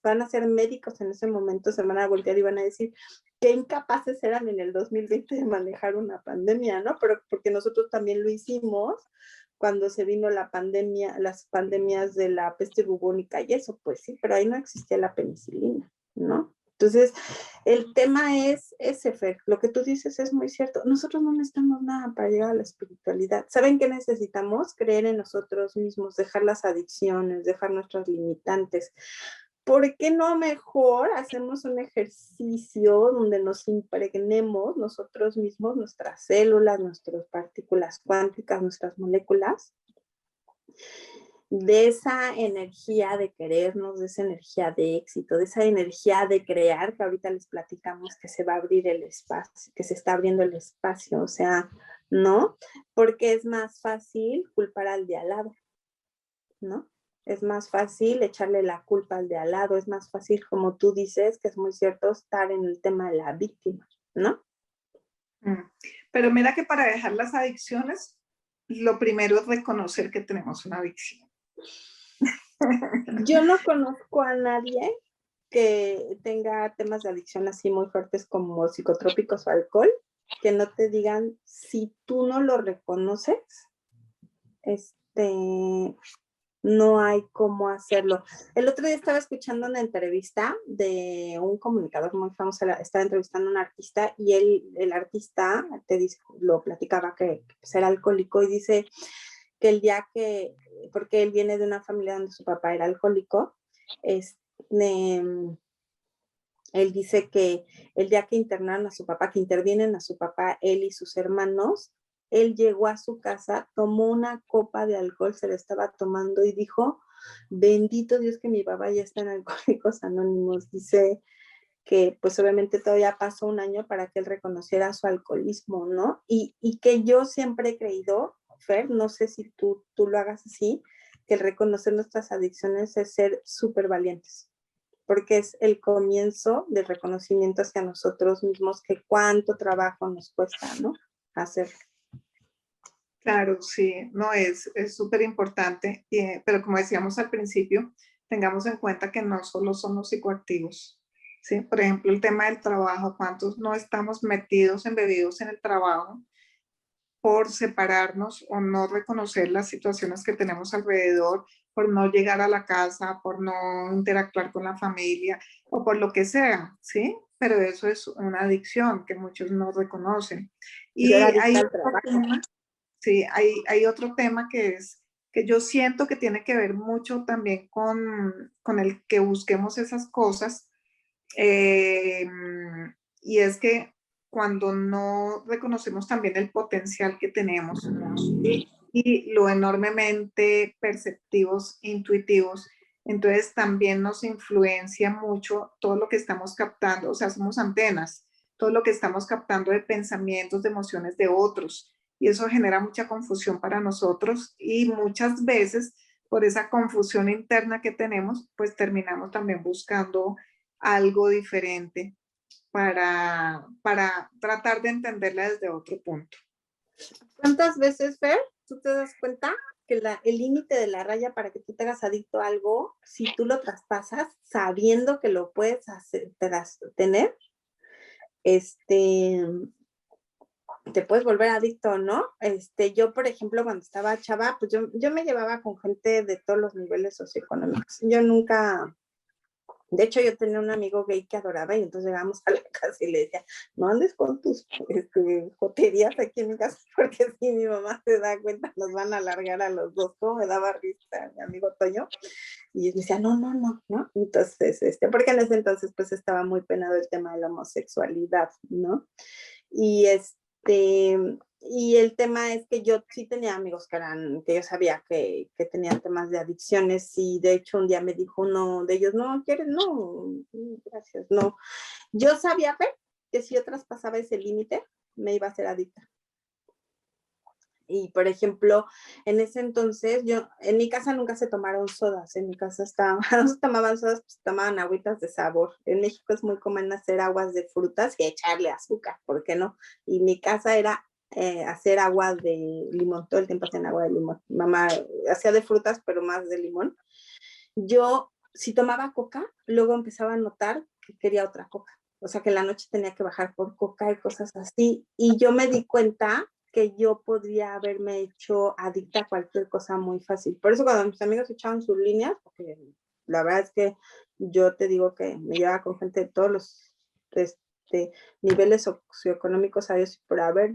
van a ser médicos en ese momento se van a voltear y van a decir qué incapaces eran en el 2020 de manejar una pandemia, ¿no? Pero porque nosotros también lo hicimos cuando se vino la pandemia, las pandemias de la peste bubónica y eso, pues sí, pero ahí no existía la penicilina, ¿no? Entonces, el tema es ese, Fer, lo que tú dices es muy cierto. Nosotros no necesitamos nada para llegar a la espiritualidad. ¿Saben qué necesitamos? Creer en nosotros mismos, dejar las adicciones, dejar nuestros limitantes. ¿Por qué no mejor hacemos un ejercicio donde nos impregnemos nosotros mismos, nuestras células, nuestras partículas cuánticas, nuestras moléculas, de esa energía de querernos, de esa energía de éxito, de esa energía de crear, que ahorita les platicamos que se va a abrir el espacio, que se está abriendo el espacio, o sea, ¿no? Porque es más fácil culpar al de al lado, ¿no? Es más fácil echarle la culpa al de al lado, es más fácil, como tú dices, que es muy cierto, estar en el tema de la víctima, ¿no?
Pero mira que para dejar las adicciones, lo primero es reconocer que tenemos una adicción.
Yo no conozco a nadie que tenga temas de adicción así muy fuertes como psicotrópicos o alcohol, que no te digan, si tú no lo reconoces, no hay cómo hacerlo. El otro día estaba escuchando una entrevista de un comunicador muy famoso, estaba entrevistando a un artista y el artista lo platicaba que pues, era alcohólico y dice que el día que, porque él viene de una familia donde su papá era alcohólico, él dice que el día que internaron a su papá, que intervienen a su papá, él y sus hermanos, él llegó a su casa, tomó una copa de alcohol, se la estaba tomando y dijo, bendito Dios que mi papá ya está en Alcohólicos Anónimos. Dice que pues obviamente todavía pasó un año para que él reconociera su alcoholismo, ¿no? Y que yo siempre he creído, Fer, no sé si tú lo hagas así, que el reconocer nuestras adicciones es ser súper valientes, porque es el comienzo del reconocimiento hacia nosotros mismos, que cuánto trabajo nos cuesta, ¿no? Hacer.
Claro, sí, no es súper importante, pero como decíamos al principio, tengamos en cuenta que no solo son los psicoactivos, ¿sí? Por ejemplo, el tema del trabajo, ¿cuántos no estamos metidos, embebidos en el trabajo por separarnos o no reconocer las situaciones que tenemos alrededor, por no llegar a la casa, por no interactuar con la familia o por lo que sea, ¿sí? Pero eso es una adicción que muchos no reconocen.
Yo
Y
era
hay
adicta al
otro
trabajo.
tema, sí, hay otro tema que yo siento que tiene que ver mucho también con el que busquemos esas cosas, y es que cuando no reconocemos también el potencial que tenemos y lo enormemente perceptivos, intuitivos, entonces también nos influencia mucho todo lo que estamos captando, o sea, somos antenas, todo lo que estamos captando de pensamientos, de emociones de otros, y eso genera mucha confusión para nosotros y muchas veces por esa confusión interna que tenemos, pues terminamos también buscando algo diferente. para tratar de entenderla desde otro punto.
¿Cuántas veces, Fer, tú te das cuenta que el límite de la raya para que tú te hagas adicto a algo, si tú lo traspasas sabiendo que lo puedes hacer, tener, te puedes volver adicto, ¿no? Yo, por ejemplo, cuando estaba chava, pues yo me llevaba con gente de todos los niveles socioeconómicos. Yo nunca, de hecho, yo tenía un amigo gay que adoraba y entonces llegamos a la casa y le decía, no andes con tus joterías aquí en mi casa porque si mi mamá se da cuenta nos van a largar a los dos. Como me daba risa mi amigo Toño. Y él me decía, no, no, no, ¿no? Entonces, porque en ese entonces pues estaba muy penado el tema de la homosexualidad, ¿no? Y y el tema es que yo sí tenía amigos que yo sabía que tenían temas de adicciones y de hecho un día me dijo uno de ellos, no, ¿quieres? No, gracias, no. Yo sabía que si yo traspasaba ese límite me iba a hacer adicta. Y, por ejemplo, en ese entonces, en mi casa nunca se tomaron sodas, en mi casa no se tomaban sodas, pues tomaban agüitas de sabor. En México es muy común hacer aguas de frutas y echarle azúcar, ¿por qué no? Y mi casa era hacer agua de limón, todo el tiempo hacían agua de limón. Mamá hacía de frutas, pero más de limón. Yo, si tomaba coca, luego empezaba a notar que quería otra coca. O sea, que en la noche tenía que bajar por coca y cosas así. Y yo me di cuenta que yo podría haberme hecho adicta a cualquier cosa muy fácil. Por eso cuando mis amigos echaban sus líneas, porque la verdad es que yo te digo que me llevaba con gente de todos los niveles socioeconómicos a Dios y por haber,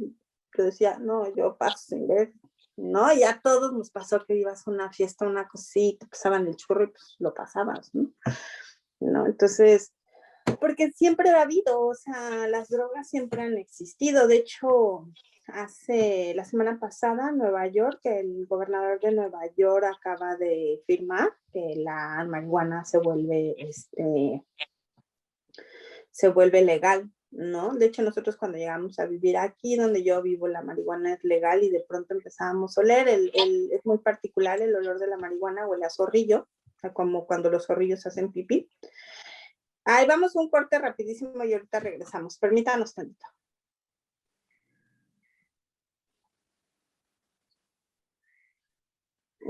yo decía, no, yo paso sin ver, ¿no? Y a todos nos pasó que ibas a una fiesta, una cosita, pasaban el churro y pues lo pasabas, ¿no? Entonces, porque siempre ha habido, o sea, las drogas siempre han existido. De hecho, la semana pasada en Nueva York, el gobernador de Nueva York acaba de firmar que la marihuana se vuelve legal, ¿no? De hecho, nosotros cuando llegamos a vivir aquí, donde yo vivo, la marihuana es legal y de pronto empezábamos a oler, es muy particular el olor de la marihuana, huele a zorrillo, como cuando los zorrillos hacen pipí. Ahí vamos un corte rapidísimo y ahorita regresamos. Permítanos tantito.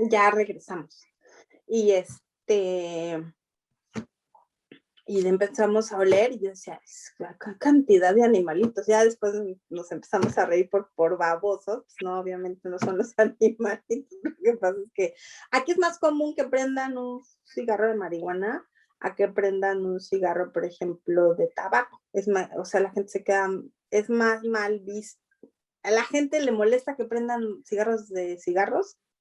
Ya regresamos. Y y empezamos a oler y yo decía, qué cantidad de animalitos. Ya después nos empezamos a reír por babosos, pues no, obviamente no son los animalitos. Lo que pasa es que aquí es más común que prendan un cigarro de marihuana a que prendan un cigarro, por ejemplo, de tabaco. O sea, la gente es más mal visto. A la gente le molesta que prendan cigarros,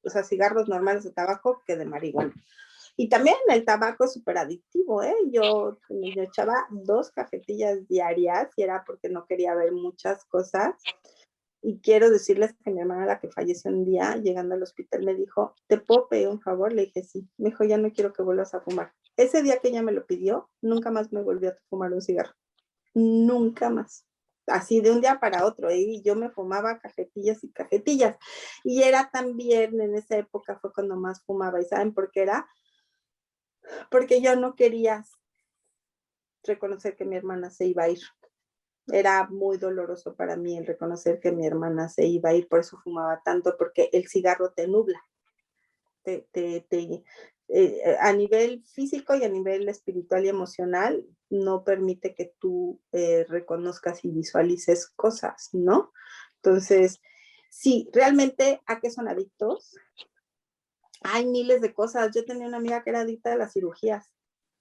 o sea, cigarros normales de tabaco que de marihuana. Y también el tabaco es súper adictivo, ¿eh? Yo echaba 2 cajetillas diarias y era porque no quería ver muchas cosas. Y quiero decirles que mi hermana, la que falleció un día, llegando al hospital, me dijo, ¿te puedo pedir un favor? Le dije, sí. Me dijo, ya no quiero que vuelvas a fumar. Ese día que ella me lo pidió, nunca más me volvió a fumar un cigarro. Nunca más. Así de un día para otro. Y yo me fumaba cajetillas y cajetillas. Y era también, en esa época fue cuando más fumaba. ¿Y saben por qué era? Porque yo no quería reconocer que mi hermana se iba a ir. Era muy doloroso para mí el reconocer que mi hermana se iba a ir, por eso fumaba tanto, porque el cigarro te nubla, a nivel físico y a nivel espiritual y emocional, no permite que tú reconozcas y visualices cosas, ¿no? Entonces, sí, realmente, ¿a qué son adictos? Hay miles de cosas. Yo tenía una amiga que era adicta a las cirugías,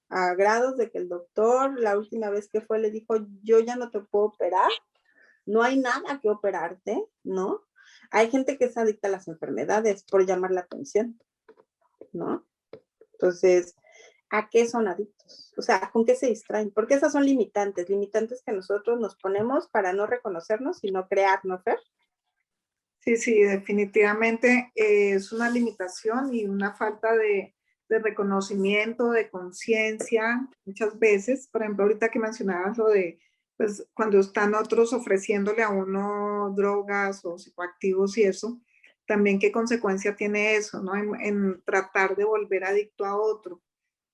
a grados de que el doctor, la última vez que fue, le dijo, yo ya no te puedo operar, no hay nada que operarte, ¿no? Hay gente que es adicta a las enfermedades por llamar la atención, ¿no? Entonces, ¿a qué son adictos? O sea, ¿con qué se distraen? Porque esas son limitantes que nosotros nos ponemos para no reconocernos y no crear, ¿no, Fer?
Sí, sí, definitivamente es una limitación y una falta de reconocimiento, de conciencia, muchas veces. Por ejemplo, ahorita que mencionabas lo de, pues, cuando están otros ofreciéndole a uno drogas o psicoactivos y eso, también qué consecuencia tiene eso, ¿no? En tratar de volver adicto a otro,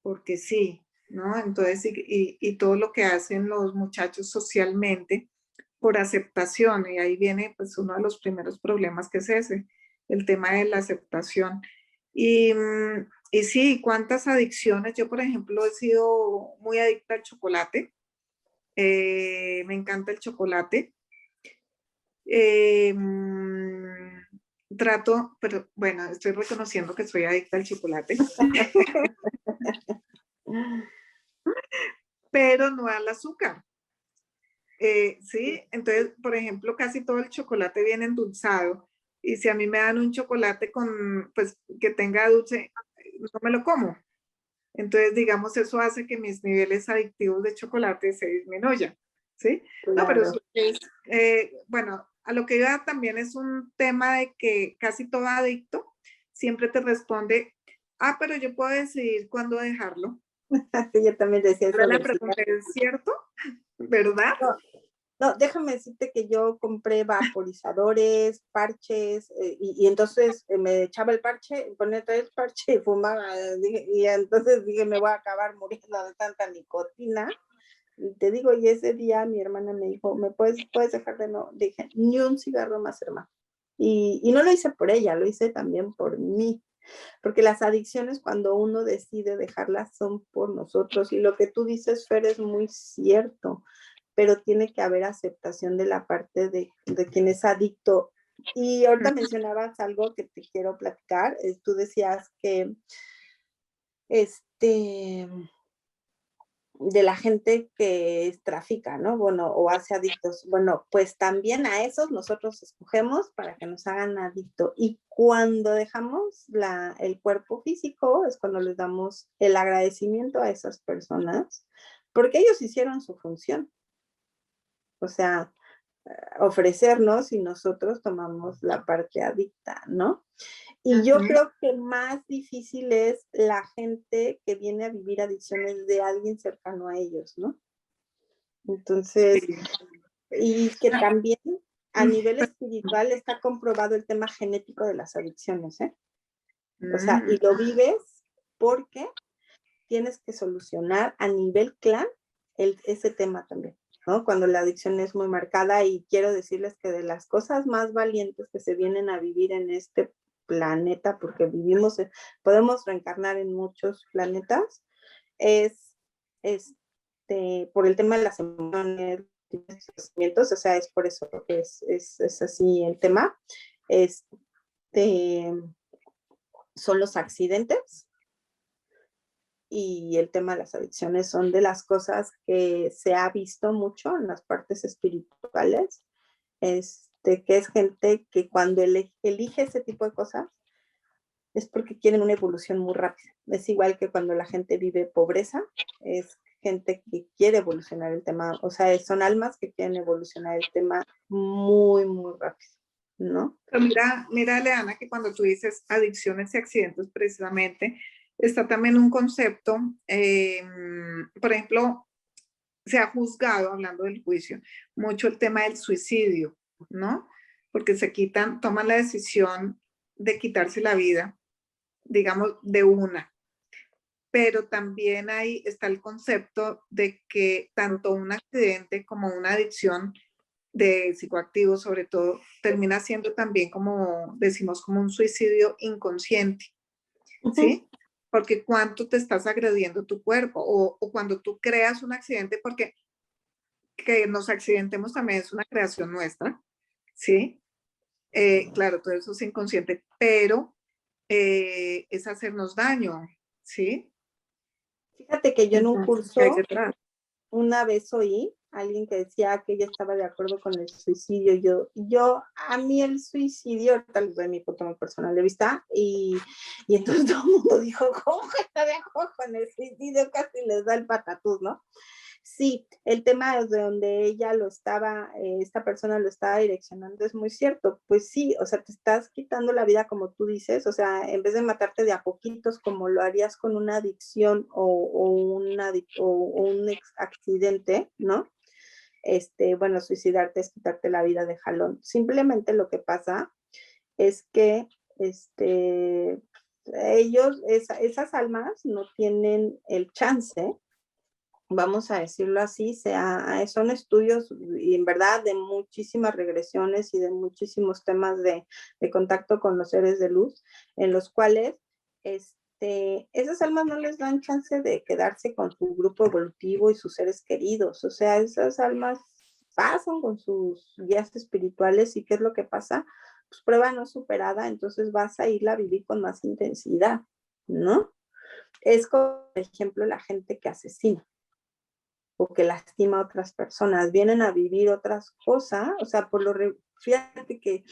porque sí, ¿no? Entonces, y todo lo que hacen los muchachos socialmente por aceptación, y ahí viene pues uno de los primeros problemas que es ese, el tema de la aceptación. Y sí, cuántas adicciones, yo por ejemplo he sido muy adicta al chocolate, me encanta el chocolate. Eh, Trato, pero bueno, estoy reconociendo que soy adicta al chocolate, pero no al azúcar. Sí, entonces, por ejemplo, casi todo el chocolate viene endulzado y si a mí me dan un chocolate con, pues, que tenga dulce, no me lo como. Entonces, digamos, eso hace que mis niveles adictivos de chocolate se disminuyan, ¿sí? No, pero
Claro.
eso es, bueno, a lo que iba también es un tema de que casi todo adicto siempre te responde, ah, pero yo puedo decidir cuándo dejarlo.
Yo también decía
Ahora
eso
la
del
pregunta
cigarro.
es, ¿cierto? ¿Verdad?
No, no, déjame decirte que yo compré vaporizadores, parches, y entonces me echaba el parche, ponía tres parches y fumaba. Y entonces dije, me voy a acabar muriendo de tanta nicotina. Y te digo, y ese día mi hermana me dijo, puedes dejar de no? Dije, ni un cigarro más, hermano. Y no lo hice por ella, lo hice también por mí. Porque las adicciones, cuando uno decide dejarlas, son por nosotros. Y lo que tú dices, Fer, es muy cierto, pero tiene que haber aceptación de la parte de quien es adicto. Y ahorita mencionabas algo que te quiero platicar. Tú decías que este, de la gente que trafica, ¿no? Bueno, o hace adictos. Bueno, pues también a esos nosotros escogemos para que nos hagan adicto. Y cuando dejamos el cuerpo físico es cuando les damos el agradecimiento a esas personas, porque ellos hicieron su función. O sea, ofrecernos y nosotros tomamos la parte adicta, ¿no? Y yo creo que más difícil es la gente que viene a vivir adicciones de alguien cercano a ellos, ¿no? Entonces,
Sí.
y que también a nivel espiritual está comprobado el tema genético de las adicciones, ¿eh? O sea, y lo vives porque tienes que solucionar a nivel clan ese tema también, ¿no? Cuando la adicción es muy marcada, y quiero decirles que de las cosas más valientes que se vienen a vivir en este planeta, porque podemos reencarnar en muchos planetas, es por el tema de las emociones, sentimientos, o sea, es por eso que es así el tema. Este, son los accidentes y el tema de las adicciones son de las cosas que se ha visto mucho en las partes espirituales, que es gente que cuando elige ese tipo de cosas es porque quieren una evolución muy rápida. Es igual que cuando la gente vive pobreza, es gente que quiere evolucionar el tema, o sea, son almas que quieren evolucionar el tema muy, muy rápido, ¿no?
Pero mira, Leana, que cuando tú dices adicciones y accidentes, precisamente, está también un concepto, por ejemplo, se ha juzgado, hablando del juicio, mucho el tema del suicidio, ¿no? Porque toman la decisión de quitarse la vida, digamos, de una. Pero también ahí está el concepto de que tanto un accidente como una adicción de psicoactivos, sobre todo, termina siendo también, como decimos, como un suicidio inconsciente, ¿sí? Porque cuánto te estás agrediendo tu cuerpo, o cuando tú creas un accidente, porque que nos accidentemos también es una creación nuestra, ¿sí? Claro, todo eso es inconsciente, pero es hacernos daño, ¿sí?
Fíjate que yo en un
Entonces, ¿qué hay
curso
detrás?
una vez oí a alguien que decía que ella estaba de acuerdo con el suicidio. A mí el suicidio, tal vez de mi punto muy personal de vista, y entonces todo el mundo dijo, ¿cómo que está de acuerdo con el suicidio? Casi les da el patatús, ¿no? Sí, el tema de donde ella esta persona lo estaba direccionando es muy cierto. Pues sí, o sea, te estás quitando la vida como tú dices, o sea, en vez de matarte de a poquitos como lo harías con una adicción o un accidente, ¿no? Bueno, suicidarte es quitarte la vida de jalón. Simplemente lo que pasa es que esas almas no tienen el chance vamos a decirlo así, son estudios y en verdad de muchísimas regresiones y de muchísimos temas de contacto con los seres de luz, en los cuales esas almas no les dan chance de quedarse con su grupo evolutivo y sus seres queridos. O sea, esas almas pasan con sus guías espirituales y ¿qué es lo que pasa? Pues prueba no superada, entonces vas a irla a vivir con más intensidad, ¿no? Es como, por ejemplo, la gente que asesina o que lastima a otras personas, vienen a vivir otras cosas, o sea, fíjate que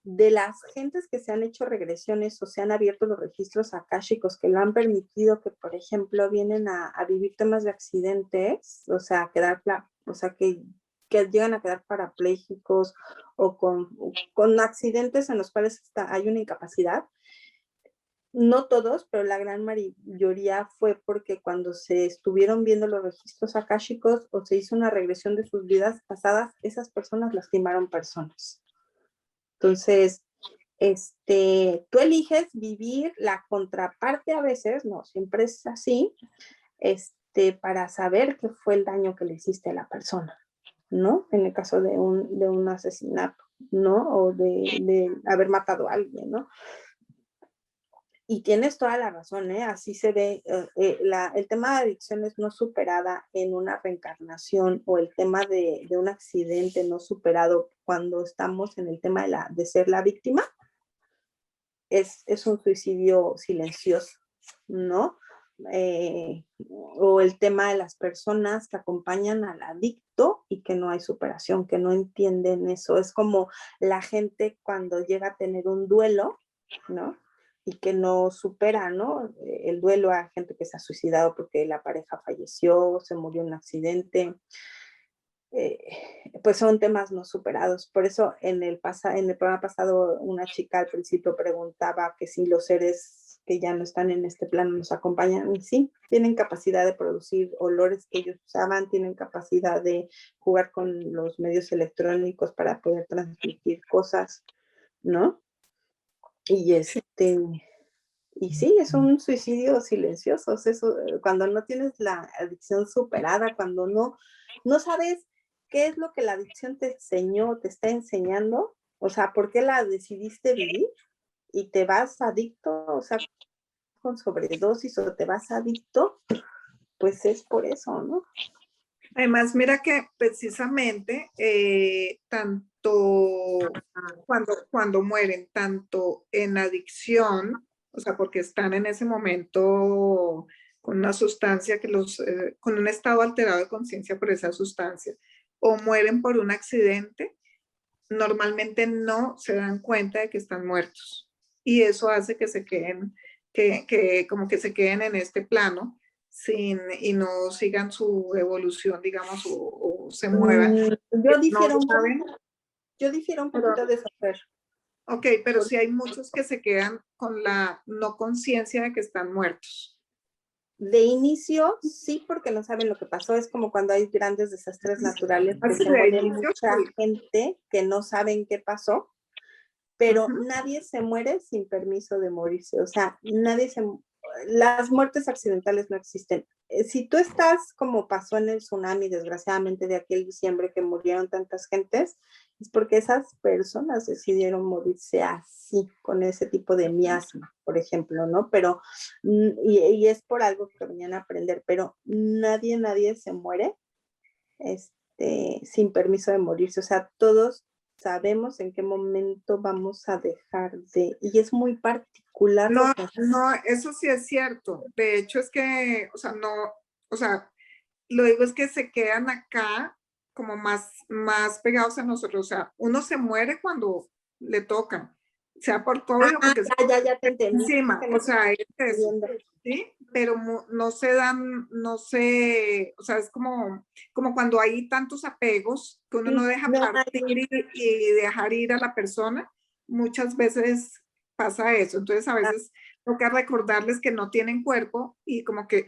de las gentes que se han hecho regresiones o se han abierto los registros akáshicos que lo han permitido, que por ejemplo vienen a vivir temas de accidentes, o sea, que llegan a quedar parapléjicos o con accidentes en los cuales hay una incapacidad. No todos, pero la gran mayoría fue porque cuando se estuvieron viendo los registros akáshicos o se hizo una regresión de sus vidas pasadas, esas personas lastimaron personas. Entonces, tú eliges vivir la contraparte a veces, no siempre es así, para saber qué fue el daño que le hiciste a la persona, ¿no? En el caso de un asesinato, ¿no? O de haber matado a alguien, ¿no? Y tienes toda la razón, ¿eh? Así se ve, el tema de adicciones no superada en una reencarnación o el tema de un accidente no superado cuando estamos en el tema de ser la víctima, es un suicidio silencioso, ¿no? O el tema de las personas que acompañan al adicto y que no hay superación, que no entienden eso. Es como la gente cuando llega a tener un duelo, ¿no? Y que no supera, ¿no? El duelo a gente que se ha suicidado porque la pareja falleció, se murió en un accidente, pues son temas no superados. Por eso en el programa pasado una chica al principio preguntaba que si los seres que ya no están en este plano nos acompañan, y sí, tienen capacidad de producir olores que ellos usaban, tienen capacidad de jugar con los medios electrónicos para poder transmitir cosas, ¿no? Y y sí, es un suicidio silencioso, eso, cuando no tienes la adicción superada, cuando no sabes qué es lo que la adicción te enseñó, te está enseñando, o sea, por qué la decidiste vivir y te vas adicto, o sea, con sobredosis o te vas adicto, pues es por eso, ¿no?
Además, mira que precisamente tanto cuando mueren, tanto en adicción, o sea, porque están en ese momento con una sustancia con un estado alterado de conciencia por esa sustancia, o mueren por un accidente, normalmente no se dan cuenta de que están muertos. Y eso hace que se queden, como que se queden en este plano y no sigan su evolución, digamos, o se muevan.
Yo
No
difiero
saben.
un poquito de saber.
Ok, pero sí hay muchos que se quedan con la no conciencia de que están muertos.
De inicio, sí, porque no saben lo que pasó. Es como cuando hay grandes desastres naturales que se muere mucha gente que no saben qué pasó, pero nadie se muere sin permiso de morirse. O sea, las muertes accidentales no existen. Si tú estás como pasó en el tsunami, desgraciadamente, de aquel diciembre que murieron tantas gentes, es porque esas personas decidieron morirse así, con ese tipo de miasma, por ejemplo, ¿no? Pero, y es por algo que venían a aprender, pero nadie se muere sin permiso de morirse. O sea, todos sabemos en qué momento vamos a dejar y es muy particular.
No, eso sí es cierto. De hecho es que, o sea, no, o sea, lo digo es que se quedan acá como más pegados a nosotros. O sea, uno se muere cuando le tocan, sea por COVID o porque
ya te entendí.
Encima, o sea, es eso, ¿sí? Pero no se dan, no sé, o sea, es como cuando hay tantos apegos que uno no deja partir y dejar ir a la persona, muchas veces pasa eso. Entonces, a veces toca recordarles que no tienen cuerpo y como que,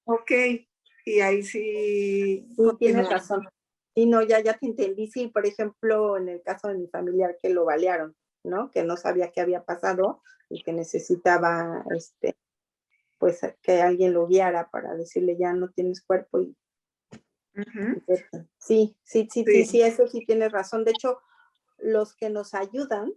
ok, y ahí sí.
Sí, tienes razón. Sí, no, ya te entendí. Sí, por ejemplo, en el caso de mi familiar que lo balearon, ¿no? Que no sabía qué había pasado y que necesitaba pues que alguien lo guiara para decirle ya no tienes cuerpo y sí, eso sí tienes razón. De hecho, los que nos ayudan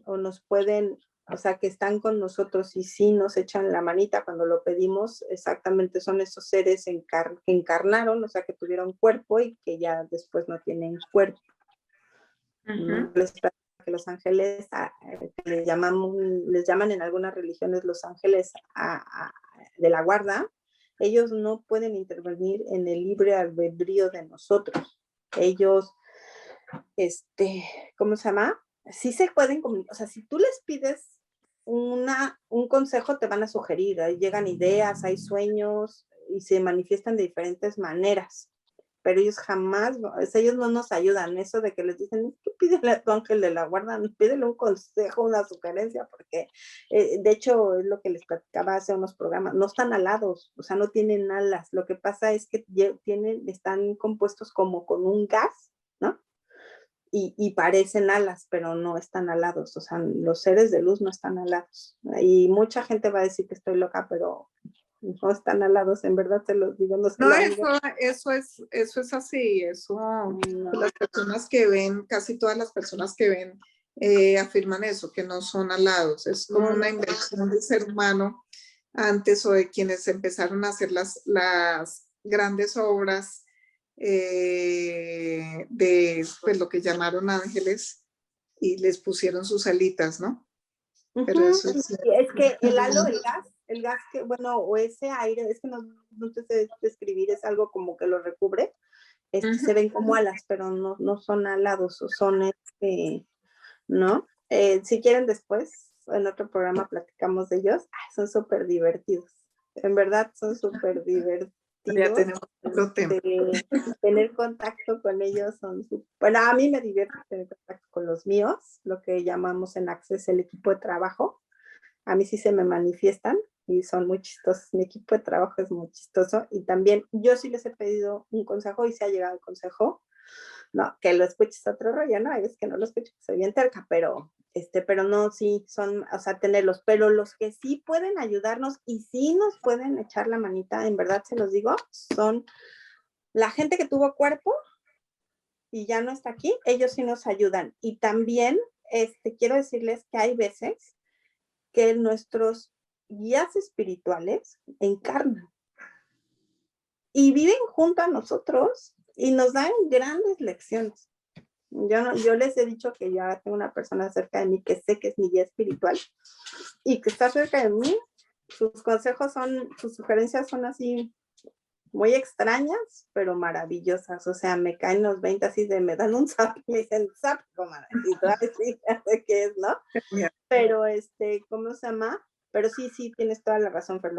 o nos pueden, o sea, que están con nosotros y sí nos echan la manita cuando lo pedimos, exactamente son esos seres que encarnaron, o sea, que tuvieron cuerpo y que ya después no tienen cuerpo. ¿No? Que los ángeles, que les llaman en algunas religiones los ángeles de la guarda, ellos no pueden intervenir en el libre albedrío de nosotros. Ellos, ¿cómo se llama? Sí se pueden comunicar, o sea, si tú les pides un consejo, te van a sugerir, ahí llegan ideas, hay sueños y se manifiestan de diferentes maneras, pero ellos jamás, ellos no nos ayudan, eso de que les dicen, ¿qué pídele a tu ángel de la guarda? Pídele un consejo, una sugerencia, porque de hecho es lo que les platicaba hace unos programas, no están alados, o sea, no tienen alas, lo que pasa es que están compuestos como con un gas, ¿no? Y parecen alas, pero no están alados, o sea, los seres de luz no están alados. Y mucha gente va a decir que estoy loca, pero no están alados, en verdad se los digo, no se
No,
lo digo.
eso es así, eso no. Las personas que ven, casi todas las personas que ven, afirman eso, que no son alados, es como una invención del ser humano antes o de quienes empezaron a hacer las grandes obras de pues, lo que llamaron ángeles y les pusieron sus alitas, ¿no? Pero eso
es que el halo, el gas que, bueno, o ese aire, es que no te sé describir, es algo como que lo recubre, se ven como alas, pero no son alados, son ¿no? Si quieren después, en otro programa platicamos de ellos, son súper divertidos, en verdad son súper divertidos.
Ya tenemos otro tema.
Tener contacto con ellos bueno, a mí me divierte tener contacto con los míos, lo que llamamos en Access el equipo de trabajo. A mí sí se me manifiestan y son muy chistosos. Mi equipo de trabajo es muy chistoso y también yo sí les he pedido un consejo y se ha llegado el consejo. No, que lo escuches otro rollo, ¿no? Es que no lo escucho, soy bien terca, pero no, sí, son, o sea, tenerlos, pero los que sí pueden ayudarnos y sí nos pueden echar la manita, en verdad se los digo, son la gente que tuvo cuerpo y ya no está aquí, ellos sí nos ayudan. Y también, quiero decirles que hay veces que nuestros guías espirituales encarnan y viven junto a nosotros y nos dan grandes lecciones. Yo les he dicho que ya tengo una persona cerca de mí que sé que es mi guía espiritual y que está cerca de mí. Sus consejos sus sugerencias son así muy extrañas, pero maravillosas. O sea, me caen los 20 así me dan un zap, me dicen zap, y todo así, ya sé qué es, ¿no? Pero ¿cómo se llama? Pero sí, tienes toda la razón, Fer,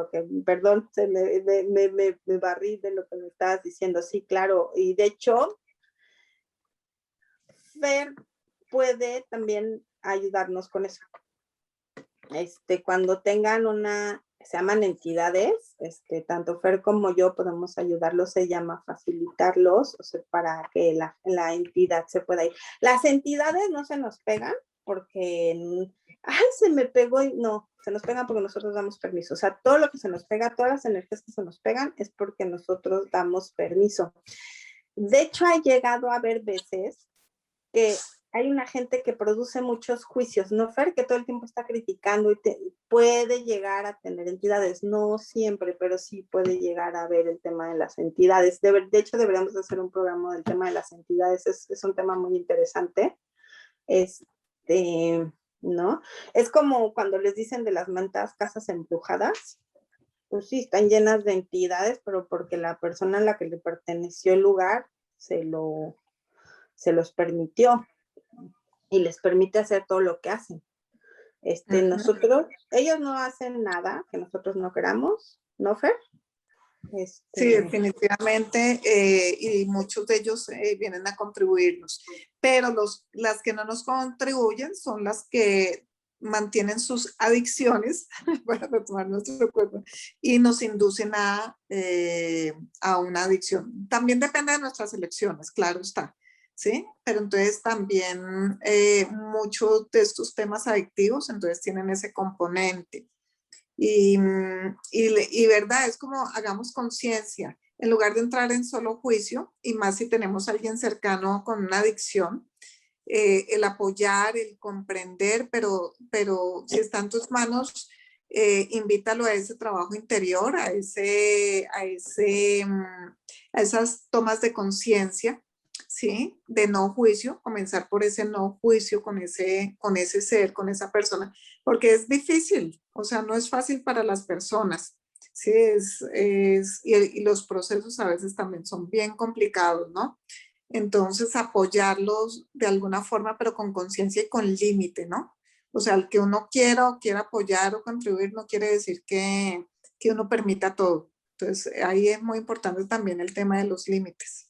perdón, me barrí de lo que me estabas diciendo, sí, claro, y de hecho, Fer puede también ayudarnos con eso. Cuando tengan se llaman entidades, tanto Fer como yo podemos ayudarlos, se llama facilitarlos, o sea, para que la entidad se pueda ir. Las entidades no se nos pegan porque, ay, se me pegó, y no, se nos pegan porque nosotros damos permiso. O sea, todo lo que se nos pega, todas las energías que se nos pegan es porque nosotros damos permiso. De hecho, ha llegado a haber veces que hay una gente que produce muchos juicios, ¿no, Fer? Que todo el tiempo está criticando y puede llegar a tener entidades, no siempre, pero sí puede llegar a ver el tema de las entidades. De hecho, deberíamos hacer un programa del tema de las entidades, es un tema muy interesante. ¿No? Es como cuando les dicen de las mantas casas embrujadas, pues sí, están llenas de entidades, pero porque la persona a la que le perteneció el lugar se los permitió y les permite hacer todo lo que hacen. Nosotros, ellos no hacen nada que nosotros no queramos, ¿no, Fer?
Sí, definitivamente, y muchos de ellos vienen a contribuirnos, pero las que no nos contribuyen son las que mantienen sus adicciones para retomar nuestro cuerpo y nos inducen a una adicción. También depende de nuestras elecciones, claro está, ¿sí? Pero entonces también muchos de estos temas adictivos entonces tienen ese componente. Y verdad, es como hagamos conciencia, en lugar de entrar en solo juicio, y más si tenemos a alguien cercano con una adicción, el apoyar, el comprender, pero si está en tus manos, invítalo a ese trabajo interior, a esas tomas de conciencia, ¿sí? De no juicio, comenzar por ese no juicio con ese ser, con esa persona, porque es difícil, o sea, no es fácil para las personas, ¿sí? Y los procesos a veces también son bien complicados, ¿no? Entonces, apoyarlos de alguna forma, pero con conciencia y con límite, ¿no? O sea, el que uno quiera o quiera apoyar o contribuir no quiere decir que uno permita todo. Entonces, ahí es muy importante también el tema de los límites.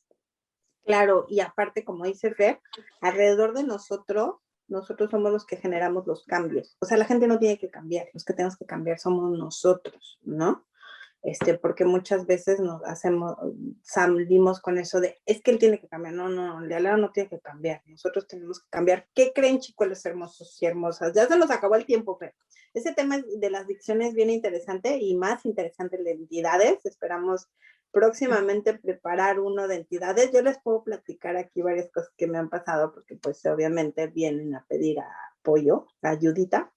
Claro, y aparte, como dice Fer, alrededor de nosotros somos los que generamos los cambios. O sea, la gente no tiene que cambiar, los que tenemos que cambiar somos nosotros, ¿no? Porque muchas veces salimos con eso de, es que él tiene que cambiar. No, el de al lado no tiene que cambiar. Nosotros tenemos que cambiar. ¿Qué creen, chicos, hermosos y hermosas? Ya se nos acabó el tiempo, pero ese tema de las adicciones es bien interesante y más interesante el de entidades. Esperamos próximamente preparar uno de entidades. Yo les puedo platicar aquí varias cosas que me han pasado porque pues obviamente vienen a pedir apoyo, ayudita.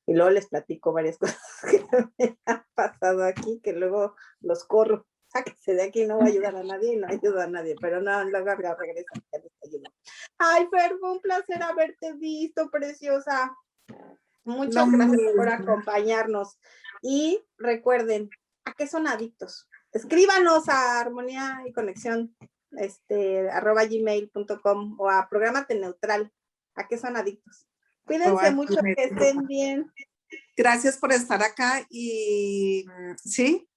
Y luego les platico varias cosas que me han pasado aquí, que luego los corro. Sáquese de aquí, no voy a ayudar a nadie y no ayudo a nadie, pero no, luego regreso, ya les ayudo. Ay, Fer, fue un placer haberte visto, preciosa. Muchas gracias por acompañarnos. Y recuerden, ¿a qué son adictos? Escríbanos a armonía y conexión @gmail.com o a Prográmate Neutral. ¿A qué son adictos? Cuídense mucho, que estén bien.
Gracias por estar acá y sí,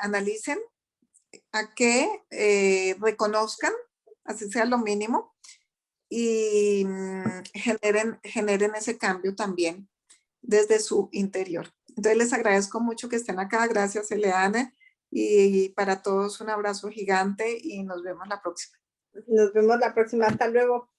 analicen, a que reconozcan, así sea lo mínimo, y generen ese cambio también desde su interior. Entonces les agradezco mucho que estén acá. Gracias, Eleana. Y para todos un abrazo gigante y nos vemos la próxima.
Nos vemos la próxima. Hasta luego.